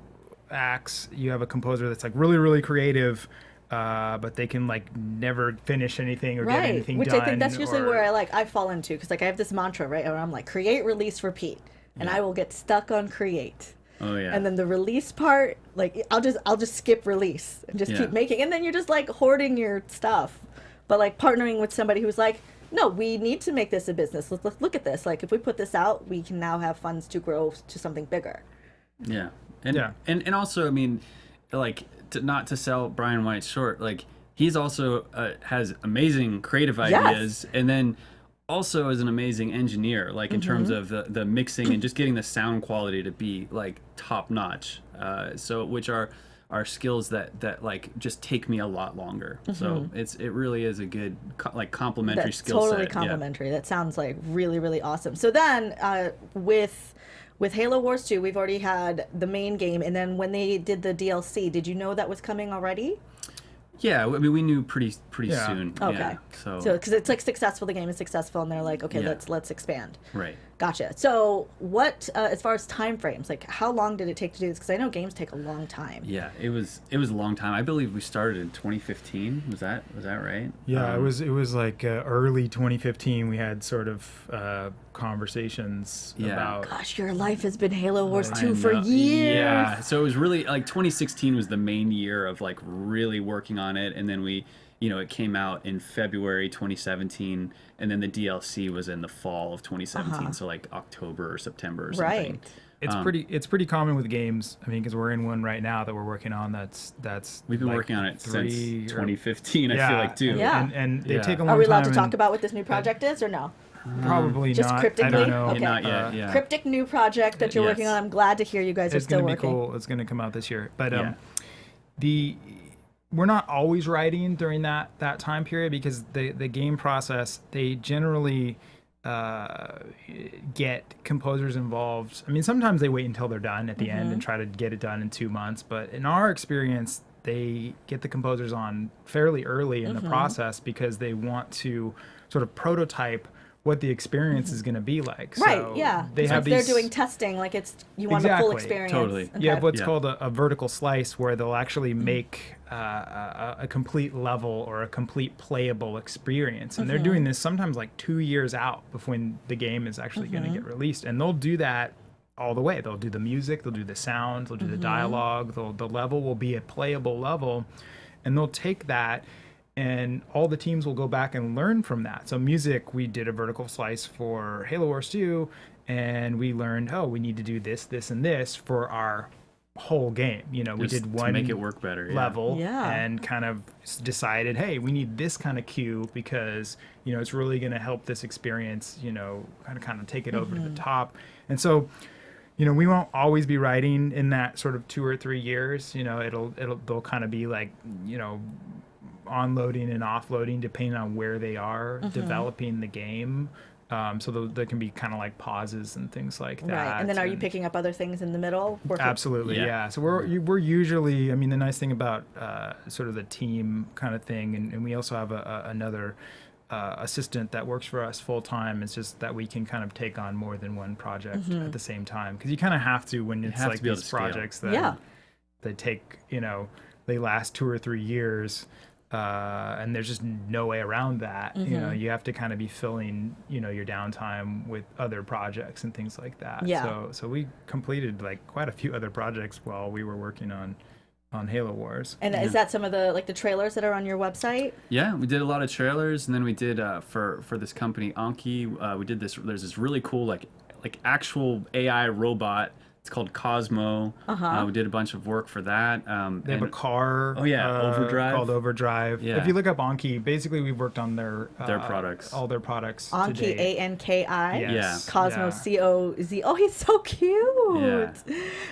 D: acts, you have a composer that's like really creative, but they can like never finish anything or get anything
A: which
D: done.
A: I think that's usually where I fall into, because like I have this mantra, right, where I'm like create, release, repeat, and I will get stuck on create.
C: Oh yeah.
A: And then the release part, like I'll just skip release and just keep making, and then you're just like hoarding your stuff. But like partnering with somebody who's like, no, we need to make this a business. Let's look at this. Like if we put this out, we can now have funds to grow to something bigger.
C: Yeah. And also, I mean, like not to sell Brian White short, like he's also has amazing creative ideas, and then also is an amazing engineer, like in terms of the mixing and just getting the sound quality to be like top notch. So which are skills that like just take me a lot longer. So it really is a good like complementary skill set.
A: Totally complementary. That sounds like really awesome. So then with Halo Wars 2, we've already had the main game, and then when they did the DLC, did you know that was coming already?
C: Yeah, I mean, we knew pretty soon.
A: Okay.
C: Yeah, so
A: because it's like successful, the game is successful, and they're like, okay, let's expand.
C: Right.
A: Gotcha. So what, as far as time frames, like how long did it take to do this? Because I know games take a long time.
C: Yeah, it was a long time. I believe we started in 2015. Was that right?
D: Yeah, it was like early 2015. We had sort of conversations about.
A: Gosh, your life has been Halo Wars 2 for years.
C: Yeah, so it was really like 2016 was the main year of like really working on it, and then it came out in February 2017, and then the DLC was in the fall of 2017, so like October or September or something.
A: Right.
D: It's pretty common with games. I mean, because we're in one right now that we're working on. That's
C: we've been
D: like
C: working on it since 2015. I feel like too.
A: Yeah.
D: And they take a long time.
A: Are we allowed to talk about what this new project is, or no?
D: Probably
A: just
D: not.
A: cryptically?
D: I don't know.
A: Okay.
C: Not yet. Yeah.
A: Cryptic new project that you're working on. I'm glad to hear you guys are still working.
D: It's gonna be cool. It's gonna come out this year. But we're not always writing during that time period, because the game process, they generally get composers involved. I mean, sometimes they wait until they're done at the end and try to get it done in 2 months. But in our experience, they get the composers on fairly early in the process, because they want to sort of prototype what the experience is going to be like.
A: Right,
D: so
A: yeah.
D: They're
A: doing testing, like you want a full experience.
C: Totally.
A: Okay.
D: You have what's called a vertical slice, where they'll actually make a complete level or a complete playable experience. And they're doing this sometimes like 2 years out before the game is actually going to get released. And they'll do that all the way. They'll do the music, they'll do the sound, they'll do the dialogue, the level will be a playable level. And they'll take that and all the teams will go back and learn from that. So music, we did a vertical slice for Halo Wars 2, and we learned, oh, we need to do this, this, and this for our whole game. You know, we
C: Just
D: did
C: to
D: one
C: make it work better,
D: level
A: Yeah.
D: and kind of decided, hey, we need this kind of cue because, you know, it's really going to help this experience, you know, kind of take it over to the top. And so, you know, we won't always be writing in that sort of 2 or 3 years. You know, they'll kind of be like, you know, onloading and offloading depending on where they are developing the game. So there can be kind of like pauses and things like that.
A: Right. And then are you picking up other things in the middle?
D: Absolutely, yeah. So we're usually, I mean, the nice thing about sort of the team kind of thing, and we also have another assistant that works for us full time. It's just that we can kind of take on more than one project at the same time, because you kind of have to when it's like these projects that they take, you know, they last 2 or 3 years. And there's just no way around that. You know, you have to kind of be filling, you know, your downtime with other projects and things like that.
A: Yeah.
D: So we completed like quite a few other projects while we were working on Halo Wars.
A: And is that some of the like the trailers that are on your website?
C: Yeah, we did a lot of trailers, and then we did for this company Anki, we did this. There's this really cool like actual AI robot. It's called Cosmo. We did a bunch of work for that.
D: They have a car.
C: Overdrive.
D: Called Overdrive.
C: Yeah.
D: If you look up Anki, basically we've worked on their
C: products.
D: all their products.
A: Anki, Anki.
D: Yes.
A: Cosmo,
D: Yeah.
A: COZ. Oh, he's so cute.
C: Yeah.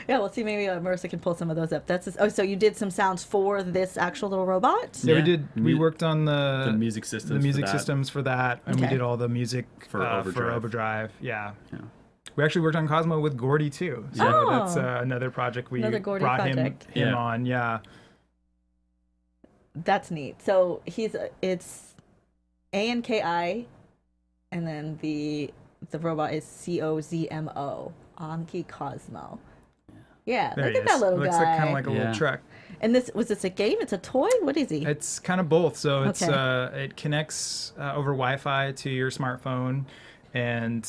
A: Yeah, well, see, maybe Marissa can pull some of those up. So you did some sounds for this actual little robot?
D: Yeah, we did. We worked on the
C: music systems.
D: The music systems for that, and we did all the music
C: for
D: Overdrive. Yeah. We actually worked on Cosmo with Gordy too. So that's another project we brought him on. Yeah.
A: That's neat. So it's ANKI, and then the robot is COZMO. Anki Cosmo. Yeah,
D: there
A: look at that little
D: Looks
A: guy.
D: Like, kind of like a little truck.
A: And was this a game? It's a toy? What is he?
D: It's kind of both. So it's it connects over Wi-Fi to your smartphone. And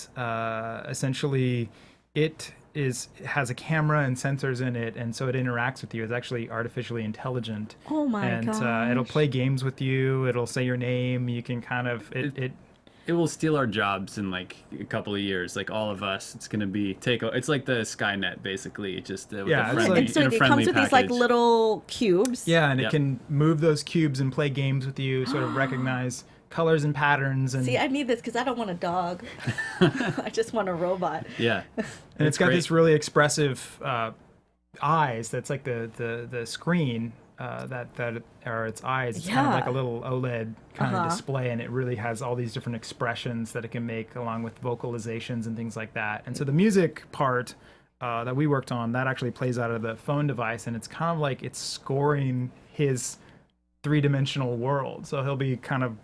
D: essentially, it has a camera and sensors in it, and so it interacts with you. It's actually artificially intelligent.
A: Oh my gosh.
D: And it'll play games with you. It'll say your name. You can kind of
C: it will steal our jobs in like a couple of years. Like all of us, it's gonna be it's like the Skynet basically. Just with a friendly,
A: so
C: in a
A: it
C: friendly
A: comes with
C: package.
A: these like little cubes.
D: Yeah, and it can move those cubes and play games with you. Sort of recognize colors and patterns. And
A: see, I need this because I don't want a dog. I just want a robot.
C: Yeah.
D: And it's got this really expressive eyes. That's like the screen that are its eyes. It's kind of like a little OLED kind of display, and it really has all these different expressions that it can make along with vocalizations and things like that. And so the music part that we worked on, that actually plays out of the phone device, and it's kind of like it's scoring his three-dimensional world. So he'll be kind of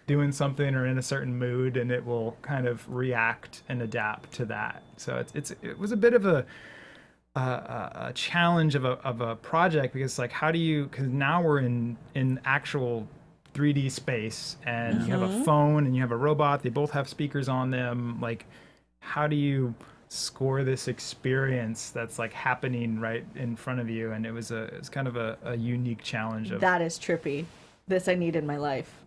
D: doing something or in a certain mood, and it will kind of react and adapt to that. So it was a bit of a challenge of a project, because like because now we're in actual 3D space, and you have a phone and you have a robot. They both have speakers on them. Like, how do you score this experience that's like happening right in front of you? And it's kind of a unique challenge.
A: That is trippy. This I need in my life.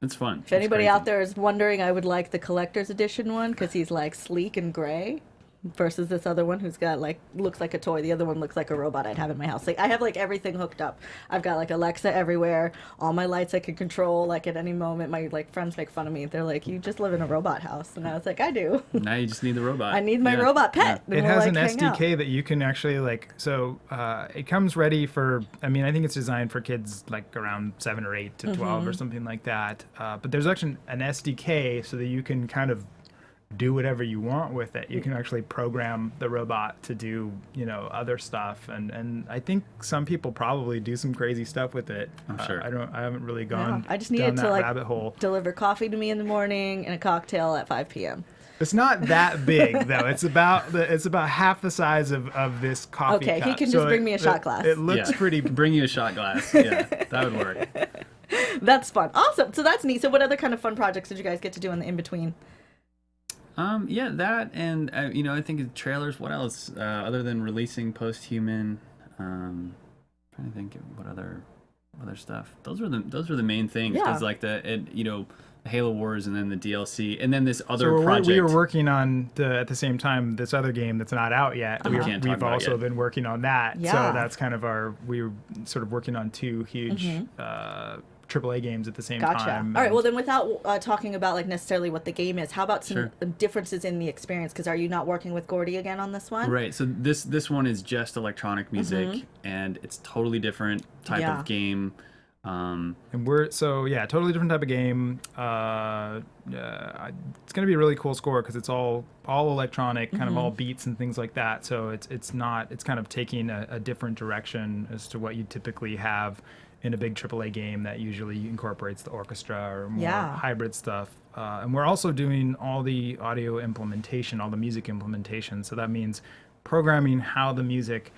C: It's fun.
A: If anybody out there is wondering, I would like the collector's edition one because he's like sleek and gray versus this other one who's got like looks like a toy. The other one looks like a robot I'd have in my house. Like I have like everything hooked up. I've got like Alexa everywhere, all my lights I can control like at any moment. My like friends make fun of me. They're like, you just live in a robot house. And I was like, I do.
C: Now you just need the robot.
A: I need my robot pet.
D: It has an SDK that you can actually it comes ready for, I mean, I think it's designed for kids like around 7 or 8 to 12 or something like that. But there's actually an SDK so that you can kind of do whatever you want with it. You can actually program the robot to do, other stuff. And I think some people probably do some crazy stuff with it.
C: I'm sure.
D: I haven't really gone
A: I just need
D: down
A: it
D: that
A: to like
D: rabbit hole.
A: deliver coffee to me in the morning and a cocktail at 5 p.m.
D: It's not that big though. It's about half the size of this coffee cup.
A: Okay, he can just bring me a shot glass.
D: It looks pretty.
C: Bring you a shot glass. Yeah, that would work.
A: That's fun. Awesome. So that's neat. So what other kind of fun projects did you guys get to do in the in-between?
C: Yeah, that, and I think trailers. What else other than releasing Post-Human? Trying to think of what other other stuff. Those were the main things.
A: Yeah.
C: Because like Halo Wars and then the DLC and then this other
D: So
C: project.
D: we were working on at the same time this other game that's not out yet.
C: We can't talk
D: We've
C: about
D: also
C: yet.
D: been working on that.
A: Yeah.
D: So that's kind of we were sort of working on two huge AAA games at the same
A: Gotcha.
D: time.
A: All right. Well, then, without talking about like necessarily what the game is, how about some
C: Sure.
A: differences in the experience? Because are you not working with Gordy again on this one?
C: Right. So this one is just electronic music and it's totally different type
A: Yeah.
C: of game.
D: And totally different type of game. It's going to be a really cool score because it's all electronic, kind of all beats and things like that. So it's kind of taking a different direction as to what you typically have in a big AAA game that usually incorporates the orchestra or more hybrid stuff. And we're also doing all the audio implementation, all the music implementation. So that means programming how the music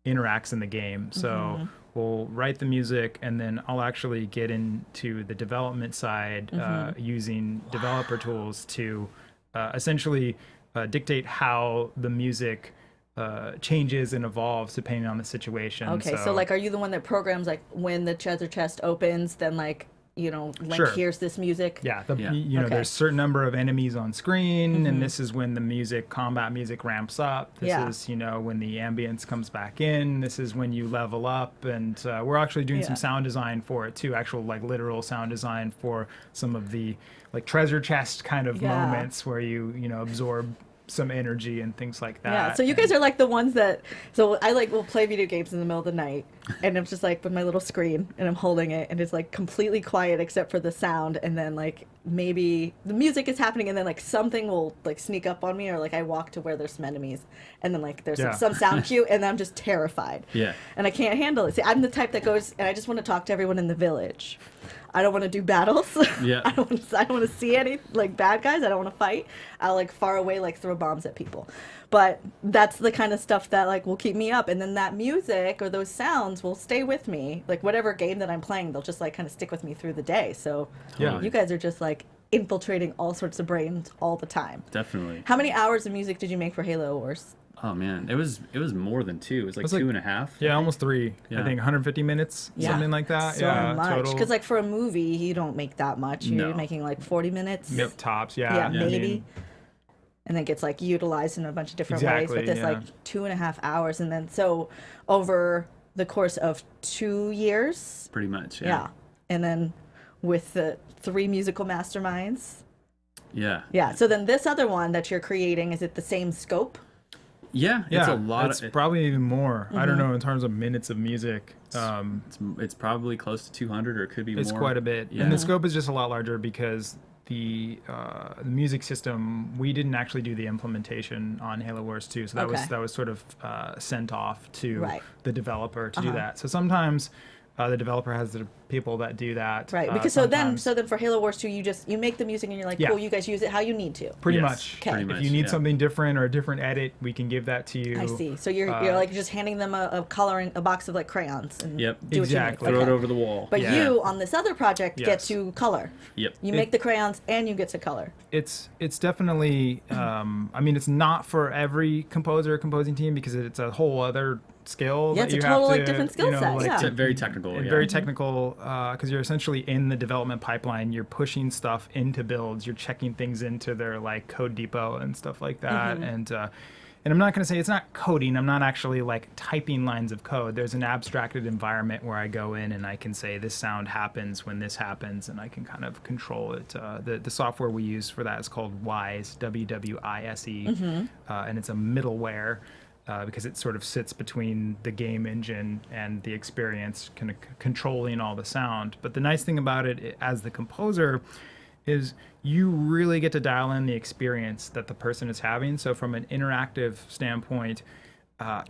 D: interacts in the game. So we'll write the music and then I'll actually get into the development side using developer tools to essentially dictate how the music changes and evolves depending on the situation.
A: Okay, so like, are you the one that programs like when the treasure chest opens, then like, Link
D: Sure.
A: hears this music?
D: Yeah,
A: Okay.
D: there's a certain number of enemies on screen, and this is when the combat music ramps up. This is, when the ambience comes back in. This is when you level up, and we're actually doing some sound design for it too, actual like literal sound design for some of the like treasure chest kind of moments where you absorb some energy and things like that.
A: Yeah, so you guys are like the ones that, so I like will play video games in the middle of the night and I'm just like with my little screen and I'm holding it and it's like completely quiet except for the sound, and then like maybe the music is happening and then like something will like sneak up on me, or like I walk to where there's some enemies and then like there's some sound cue and I'm just terrified.
C: Yeah.
A: And I can't handle it. See, I'm the type that goes and I just want to talk to everyone in the village. I don't want to do battles.
C: Yeah.
A: I don't want to see any like bad guys. I don't want to fight. I'll like far away like throw bombs at people. But that's the kind of stuff that like will keep me up, and then that music or those sounds will stay with me. Like whatever game that I'm playing, they'll just like kind of stick with me through the day. So you guys are just like infiltrating all sorts of brains all the time.
C: Definitely.
A: How many hours of music did you make for Halo Wars?
C: Oh man, it was more than 2. It was like 2.5.
D: Yeah, almost 3.
C: Yeah.
D: I think 150 minutes, something like that.
A: So much.
D: Total.
A: Because like for a movie, you don't make that much. You're
C: No.
A: making like 40 minutes.
D: Yep, tops. Yeah,
A: Yeah,
D: I
A: maybe.
D: mean,
A: And then gets like utilized in a bunch of different
D: Exactly,
A: ways. But this like 2.5 hours, and then so over the course of 2 years.
C: Pretty much.
A: Yeah. And then with the 3 musical masterminds.
C: Yeah.
A: Yeah. So then this other one that you're creating, is it the same scope?
C: Yeah. It's a lot.
D: It's probably even more. I don't know in terms of minutes of music.
C: It's probably close to 200, or it could be more.
D: It's quite a bit,
C: Yeah.
D: and the scope is just a lot larger because the music system, we didn't actually do the implementation on Halo Wars 2, so that was sort of sent off to the developer to do that. So sometimes the developer has the people that do that.
A: Right. Because so then for Halo Wars 2, you make the music and you're like, cool, you guys use it how you need to.
D: Pretty
C: Yes,
D: much.
A: Okay.
C: pretty much,
D: If you need
C: yeah.
D: something different or a different edit, we can give that to you.
A: I see. So you're like just handing them a box of like crayons and
C: Yep.
A: do
D: Exactly.
A: what you need.
C: Throw it over the wall.
A: But
D: Yeah.
A: you on this other project get
D: Yes.
A: to color.
C: Yep.
A: You make the crayons and you get to color.
D: It's definitely I mean, it's not for every composing team because it's a whole other skill.
A: Yeah,
D: that
A: it's a
D: you
A: total,
D: have
A: like,
D: to,
A: different skill set,
D: like,
A: yeah.
C: It's very technical.
D: and
C: Yeah.
D: very technical because you're essentially in the development pipeline. You're pushing stuff into builds. You're checking things into their like code depot and stuff like that. And I'm not going to say it's not coding. I'm not actually like typing lines of code. There's an abstracted environment where I go in and I can say this sound happens when this happens, and I can kind of control it. The software we use for that is called WISE, W-W-I-S-E, and it's a middleware. Because it sort of sits between the game engine and the experience, kind of controlling all the sound. But the nice thing about it as the composer is you really get to dial in the experience that the person is having. So from an interactive standpoint,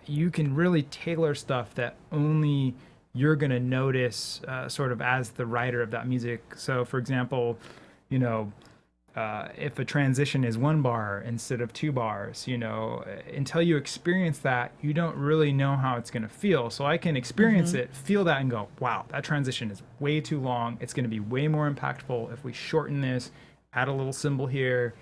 D: you can really tailor stuff that only you're going to notice sort of as the writer of that music. So for example, if a transition is 1 bar instead of 2 bars, until you experience that, you don't really know how it's going to feel. So I can experience it, feel that, and go, wow, that transition is way too long. It's going to be way more impactful if we shorten this, add a little symbol here,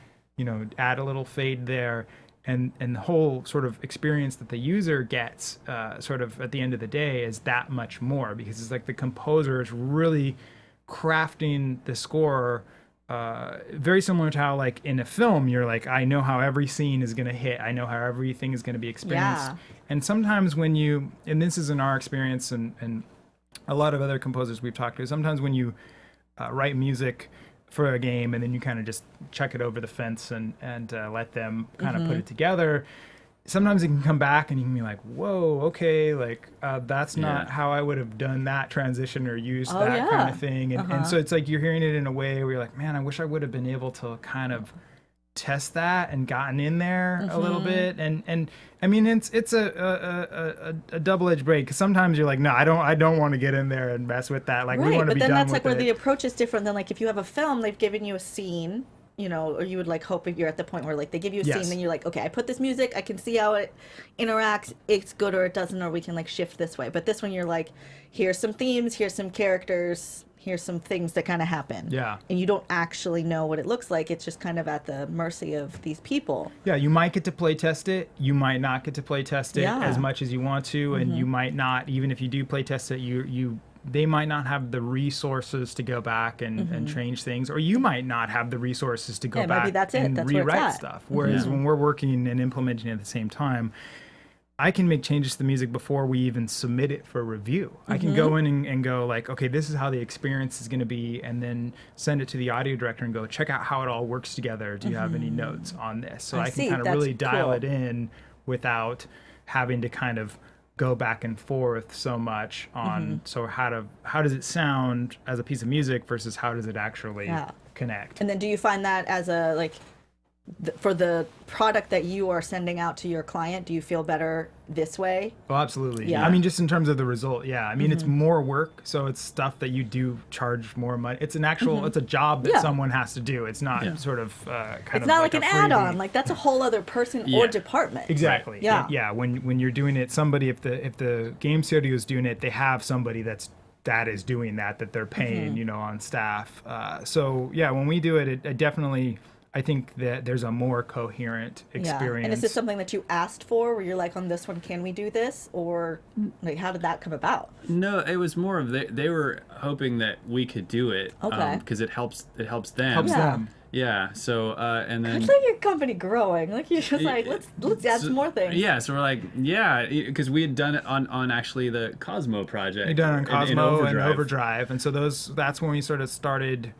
D: add a little fade there. and the whole sort of experience that the user gets sort of at the end of the day is that much more, because it's like the composer is really crafting the score very similar to how, like, in a film, you're like, I know how every scene is going to hit. I know how everything is going to be experienced.
A: Yeah.
D: And sometimes when you, and this is in our experience and a lot of other composers we've talked to, sometimes when you write music for a game and then you kind of just chuck it over the fence and let them kind of put it together, sometimes it can come back and you can be like, whoa, okay, like that's not how I would have done that transition or used that kind of thing. And so it's like you're hearing it in a way where you're like, man, I wish I would have been able to kind of test that and gotten in there a little bit. And I mean, it's a double-edged blade, because sometimes you're like, no, I don't want to get in there and mess with that. Like, we want to be done with it.
A: But then that's like where the approach is different than, like, if you have a film, they've given you a scene, you know, or you would like hope if you're at the point where like they give you a scene, then you're like, okay, I put this music, I can see how it interacts, it's good or it doesn't, or we can like shift this way. But this one, you're like, here's some themes, here's some characters, here's some things that kind of happen.
D: Yeah.
A: And you don't actually know what it looks like. It's just kind of at the mercy of these people.
D: Yeah, you might get to play test it. You might not get to play test it as much as you want to, and you might not, even if you do play test it, they might not have the resources to go back and change things, or you might not have the resources to go back and rewrite stuff. Whereas when we're working and implementing at the same time, I can make changes to the music before we even submit it for review. I can go in and go like, okay, this is how the experience is going to be, and then send it to the audio director and go, check out how it all works together. Do you have any notes on this? So I can kind of really dial it in without having to kind of go back and forth so much on so how does it sound as a piece of music versus how does it actually connect.
A: And then do you find that as a like for the product that you are sending out to your client, do you feel better this way?
D: Oh, absolutely. Yeah. I mean, just in terms of the result, I mean, it's more work, so it's stuff that you do charge more money. It's an actual, it's a job that someone has to do. It's not sort of
A: it's not like an add-on. Like that's a whole other person or department.
D: Exactly. Yeah. When you're doing it, somebody, if the game studio is doing it, they have somebody that is doing that they're paying, you know, on staff. So yeah, when we do it, it definitely, I think that there's a more coherent experience.
A: And is this something that you asked for, where you're like, on this one, can we do this? Or like, how did that come about?
C: No, it was more of they were hoping that we could do it.
A: Okay.
C: Because it helps them.
D: Helps them.
C: Yeah. So and then
A: it's like your company growing. Like you're just like, let's add some more things.
C: Yeah. So we're like, because we had done it on actually the Cosmo project.
D: We'd done it on Cosmo and Overdrive, and so that's when we sort of started.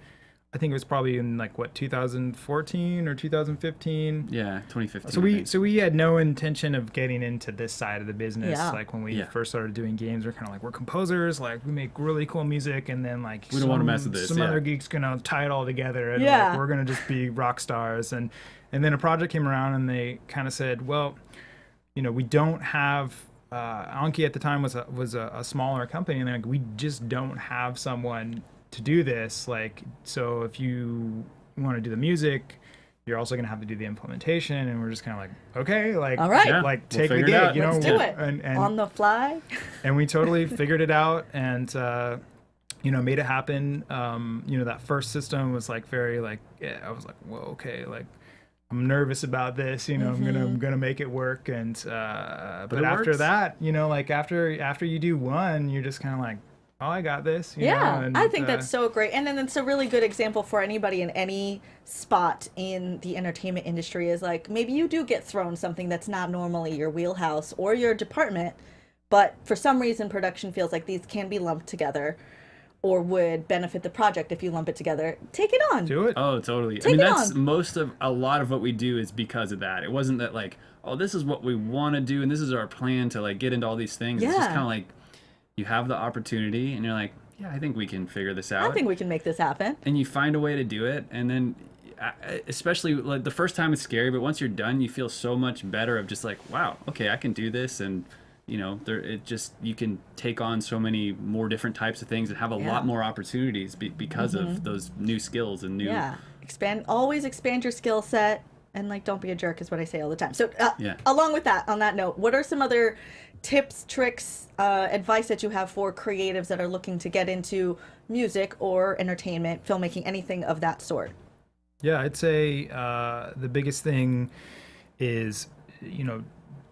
D: I think it was probably in like 2014 or 2015.
C: Yeah, 2015.
D: So we had no intention of getting into this side of the business.
A: Yeah.
D: Like when we first started doing games, we're kind of like, we're composers, like we make really cool music, and then like
C: we don't want to mess with this.
D: Some other geek's gonna tie it all together, and like, we're gonna just be rock stars. And then a project came around, and they kind of said, well, you know, we don't have. Anki at the time was a smaller company, and they're like, we just don't have someone to do this. Like, so if you want to do the music, you're also gonna have to do the implementation. And we're just kind of like, okay, like,
A: all right,
D: like take the gig, you know,
A: let's do it and on the fly.
D: And we totally figured it out, and you know, made it happen. You know, that first system was like very like, I was like, whoa, okay, like I'm nervous about this, you know, I'm gonna make it work. And but after that, you know, like after you do one, you're just kind of like, oh, I got this. You know? And,
A: I think that's so great. And then it's a really good example for anybody in any spot in the entertainment industry is like, maybe you do get thrown something that's not normally your wheelhouse or your department, but for some reason production feels like these can be lumped together or would benefit the project if you lump it together. Take it on.
D: Do it.
C: Oh, totally.
A: Take
C: that's a lot of what we do is because of that. It wasn't that like, oh, this is what we want to do and this is our plan to like get into all these things. It's just kind of like, you have the opportunity and you're like, yeah, I think we can figure this out.
A: I think we can make this happen.
C: And you find a way to do it. And then especially like the first time it's scary, but once you're done, you feel so much better of just like, wow, okay, I can do this. And you know, you can take on so many more different types of things and have a lot more opportunities because of those new skills and new.
A: Always expand your skill set. And like, don't be a jerk is what I say all the time. So along with that, on that note, what are some other tips, tricks, advice that you have for creatives that are looking to get into music or entertainment, filmmaking, anything of that sort?
D: Yeah, I'd say the biggest thing is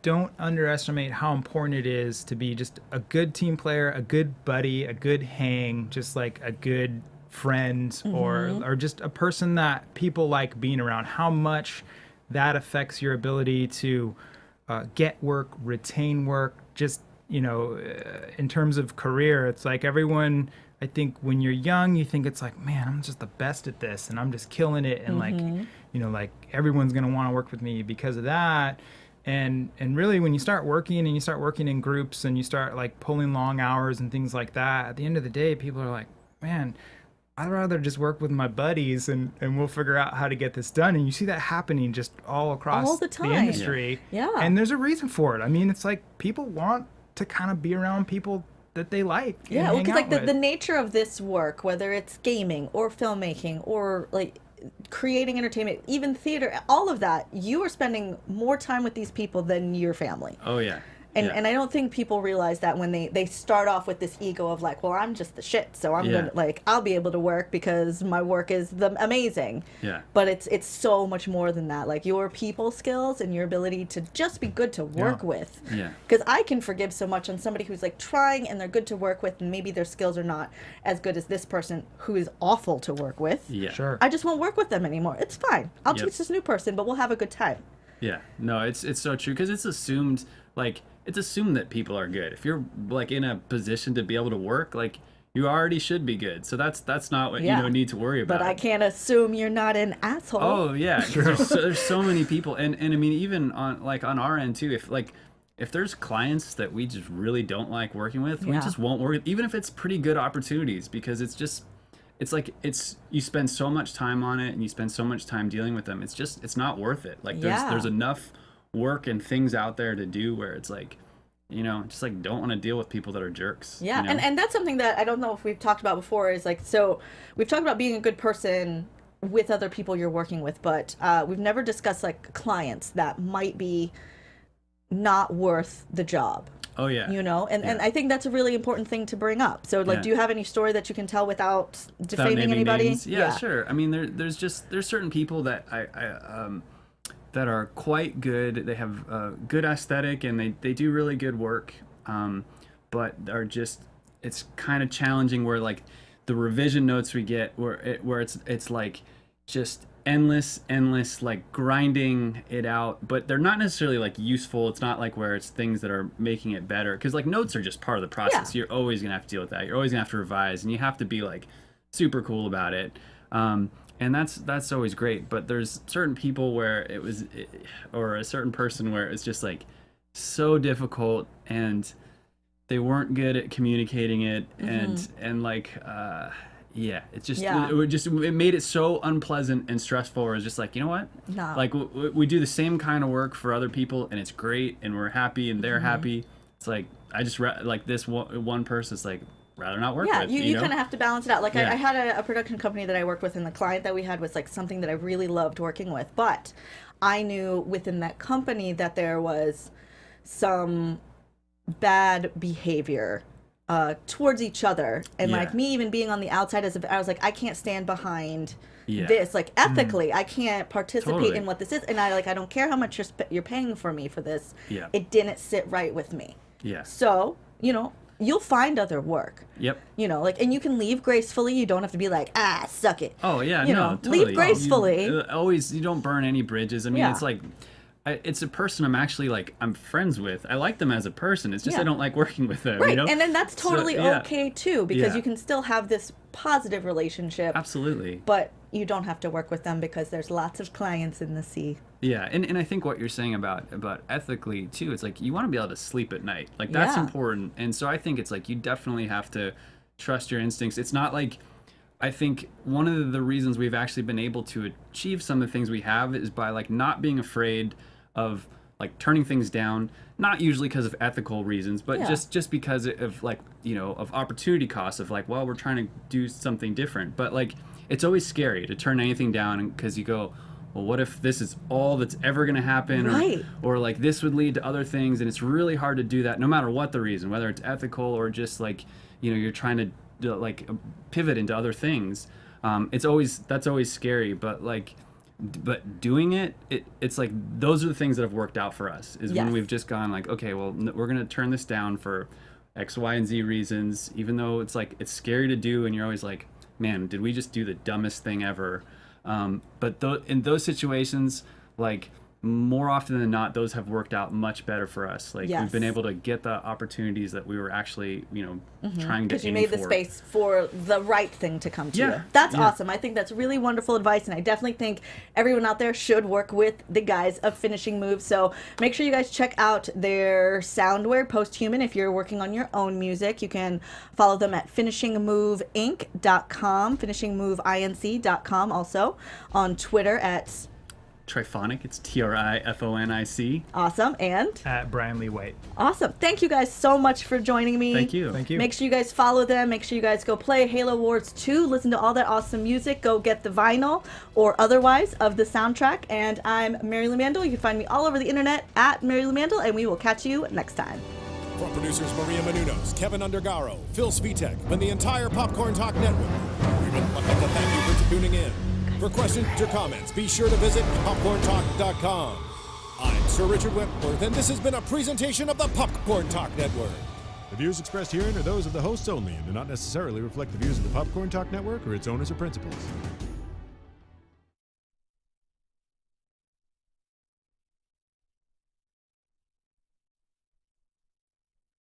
D: don't underestimate how important it is to be just a good team player, a good buddy, a good hang, just like a good friend, or just a person that people like being around. How much that affects your ability to get work, retain work, just, in terms of career. It's like everyone, I think when you're young, you think it's like, man, I'm just the best at this and I'm just killing it. And like everyone's going to want to work with me because of that. And really when you start working in groups and you start like pulling long hours and things like that, at the end of the day, people are like, man, I'd rather just work with my buddies and we'll figure out how to get this done. And you see that happening just all across
A: the time.
D: industry.
A: Yeah.
D: And there's a reason for it. I mean, it's like people want to kind of be around people that they like.
A: Yeah, well, because like
D: the
A: the nature of this work, whether it's gaming or filmmaking or like creating entertainment, even theater, all of that, you are spending more time with these people than your family.
C: Oh yeah.
A: And I don't think people realize that when they start off with this ego of like, well, I'm just the shit, so I'm gonna like, I'll be able to work because my work is amazing.
C: Yeah.
A: But it's so much more than that. Like your people skills and your ability to just be good to work with.
C: Yeah.
A: Because I can forgive so much on somebody who's like trying and they're good to work with, and maybe their skills are not as good as this person who is awful to work with.
C: Yeah.
D: Sure.
A: I just won't work with them anymore. It's fine. I'll teach this new person, but we'll have a good time.
C: Yeah. No, it's so true, because it's assumed that people are good. If you're like in a position to be able to work, like you already should be good. So that's not what you need to worry about.
A: But I can't assume you're not an asshole.
C: Oh yeah, 'cause there's so many people, and I mean even on our end too. If there's clients that we just really don't like working with, we just won't work with, even if it's pretty good opportunities, because you spend so much time on it and you spend so much time dealing with them. It's not worth it. Like there's enough work and things out there to do where it's like, just like don't want to deal with people that are jerks.
A: Yeah, and that's something that I don't know if we've talked about before, is like, so we've talked about being a good person with other people you're working with, but we've never discussed like clients that might be not worth the job.
C: Oh yeah.
A: And I think that's a really important thing to bring up. So like, do you have any story that you can tell without defaming anybody?
C: Names? Yeah, sure. I mean, there's certain people that that are quite good. They have a good aesthetic and they do really good work, but are just, it's kind of challenging where like the revision notes we get where it's like just endless like grinding it out, but they're not necessarily like useful. It's not like where it's things that are making it better, because like notes are just part of the process. You're always gonna have to deal with that. You're always gonna have to revise, and you have to be like super cool about it. And that's always great, but there's certain people where or a certain person where it's just like so difficult, and they weren't good at communicating it, and like it made it so unpleasant and stressful. Where it's just like, you know what?
A: No.
C: Like we do the same kind of work for other people, and it's great, and we're happy, and they're happy. It's like I just like this one person. It's like, rather not work with.
A: You kind of have to balance it out. Like I had a production company that I worked with, and the client that we had was like something that I really loved working with, but I knew within that company that there was some bad behavior towards each other, and like me even being on the outside, I was like, I can't stand behind this, like ethically I can't participate in what this is, and I don't care how much you're paying for me for this. It didn't sit right with me. So you'll find other work. Yep. And you can leave gracefully. You don't have to be like, suck it.
C: Oh yeah, totally.
A: Leave gracefully.
C: You don't burn any bridges. I mean, it's like, it's a person I'm friends with. I like them as a person. It's just I don't like working with them.
A: Right, and then that's totally okay too, because you can still have this positive relationship.
C: Absolutely.
A: But you don't have to work with them because there's lots of clients in the sea.
C: Yeah, and I think what you're saying about ethically too, it's like you want to be able to sleep at night. Like that's important. And so I think it's like you definitely have to trust your instincts. It's not like, I think one of the reasons we've actually been able to achieve some of the things we have is by like not being afraid of like turning things down, not usually because of ethical reasons, but just because of like, of opportunity costs of like, well, we're trying to do something different. But like, it's always scary to turn anything down, because you go, well, what if this is all that's ever going to happen? Or like this would lead to other things. And it's really hard to do that no matter what the reason, whether it's ethical or just like, you're trying to like pivot into other things. That's always scary. But like, But doing it's like those are the things that have worked out for us. Is when
A: Yes.
C: we've just gone like, okay, well, we're gonna turn this down for X, Y, and Z reasons. Even though it's like it's scary to do, and you're always like, man, did we just do the dumbest thing ever? But in those situations, like more often than not, those have worked out much better for us. Like
A: Yes.
C: we've been able to get the opportunities that we were actually, trying to
A: Because you
C: aim
A: made the
C: for.
A: space for the right thing to come to
C: Yeah,
A: you. That's
C: yeah.
A: awesome. I think that's really wonderful advice, and I definitely think everyone out there should work with the guys of Finishing Move. So make sure you guys check out their Soundware Posthuman. If you're working on your own music, you can follow them at finishingmoveinc.com, finishingmoveinc.com, also on Twitter at
C: Trifonic, it's TRIFONIC.
A: awesome, and
D: At Brian Lee White.
A: awesome. Thank you guys so much for joining me.
C: Thank you.
D: Thank you.
A: Make sure you guys follow them. Make sure you guys go play Halo Wars 2. Listen to all that awesome music. Go get the vinyl or otherwise of the soundtrack. And I'm Marielou Mandl. You can find me all over the internet at Marielou Mandl, and we will catch you next time.
B: From producers Maria Menounos, Kevin Undergaro, Phil Svitek, and the entire Popcorn Talk Network, we would like to thank you for tuning in. For questions or comments, be sure to visit popcorntalk.com. I'm Sir Richard Wentworth, and this has been a presentation of the Popcorn Talk Network. The views expressed herein are those of the hosts only and do not necessarily reflect the views of the Popcorn Talk Network or its owners or principals.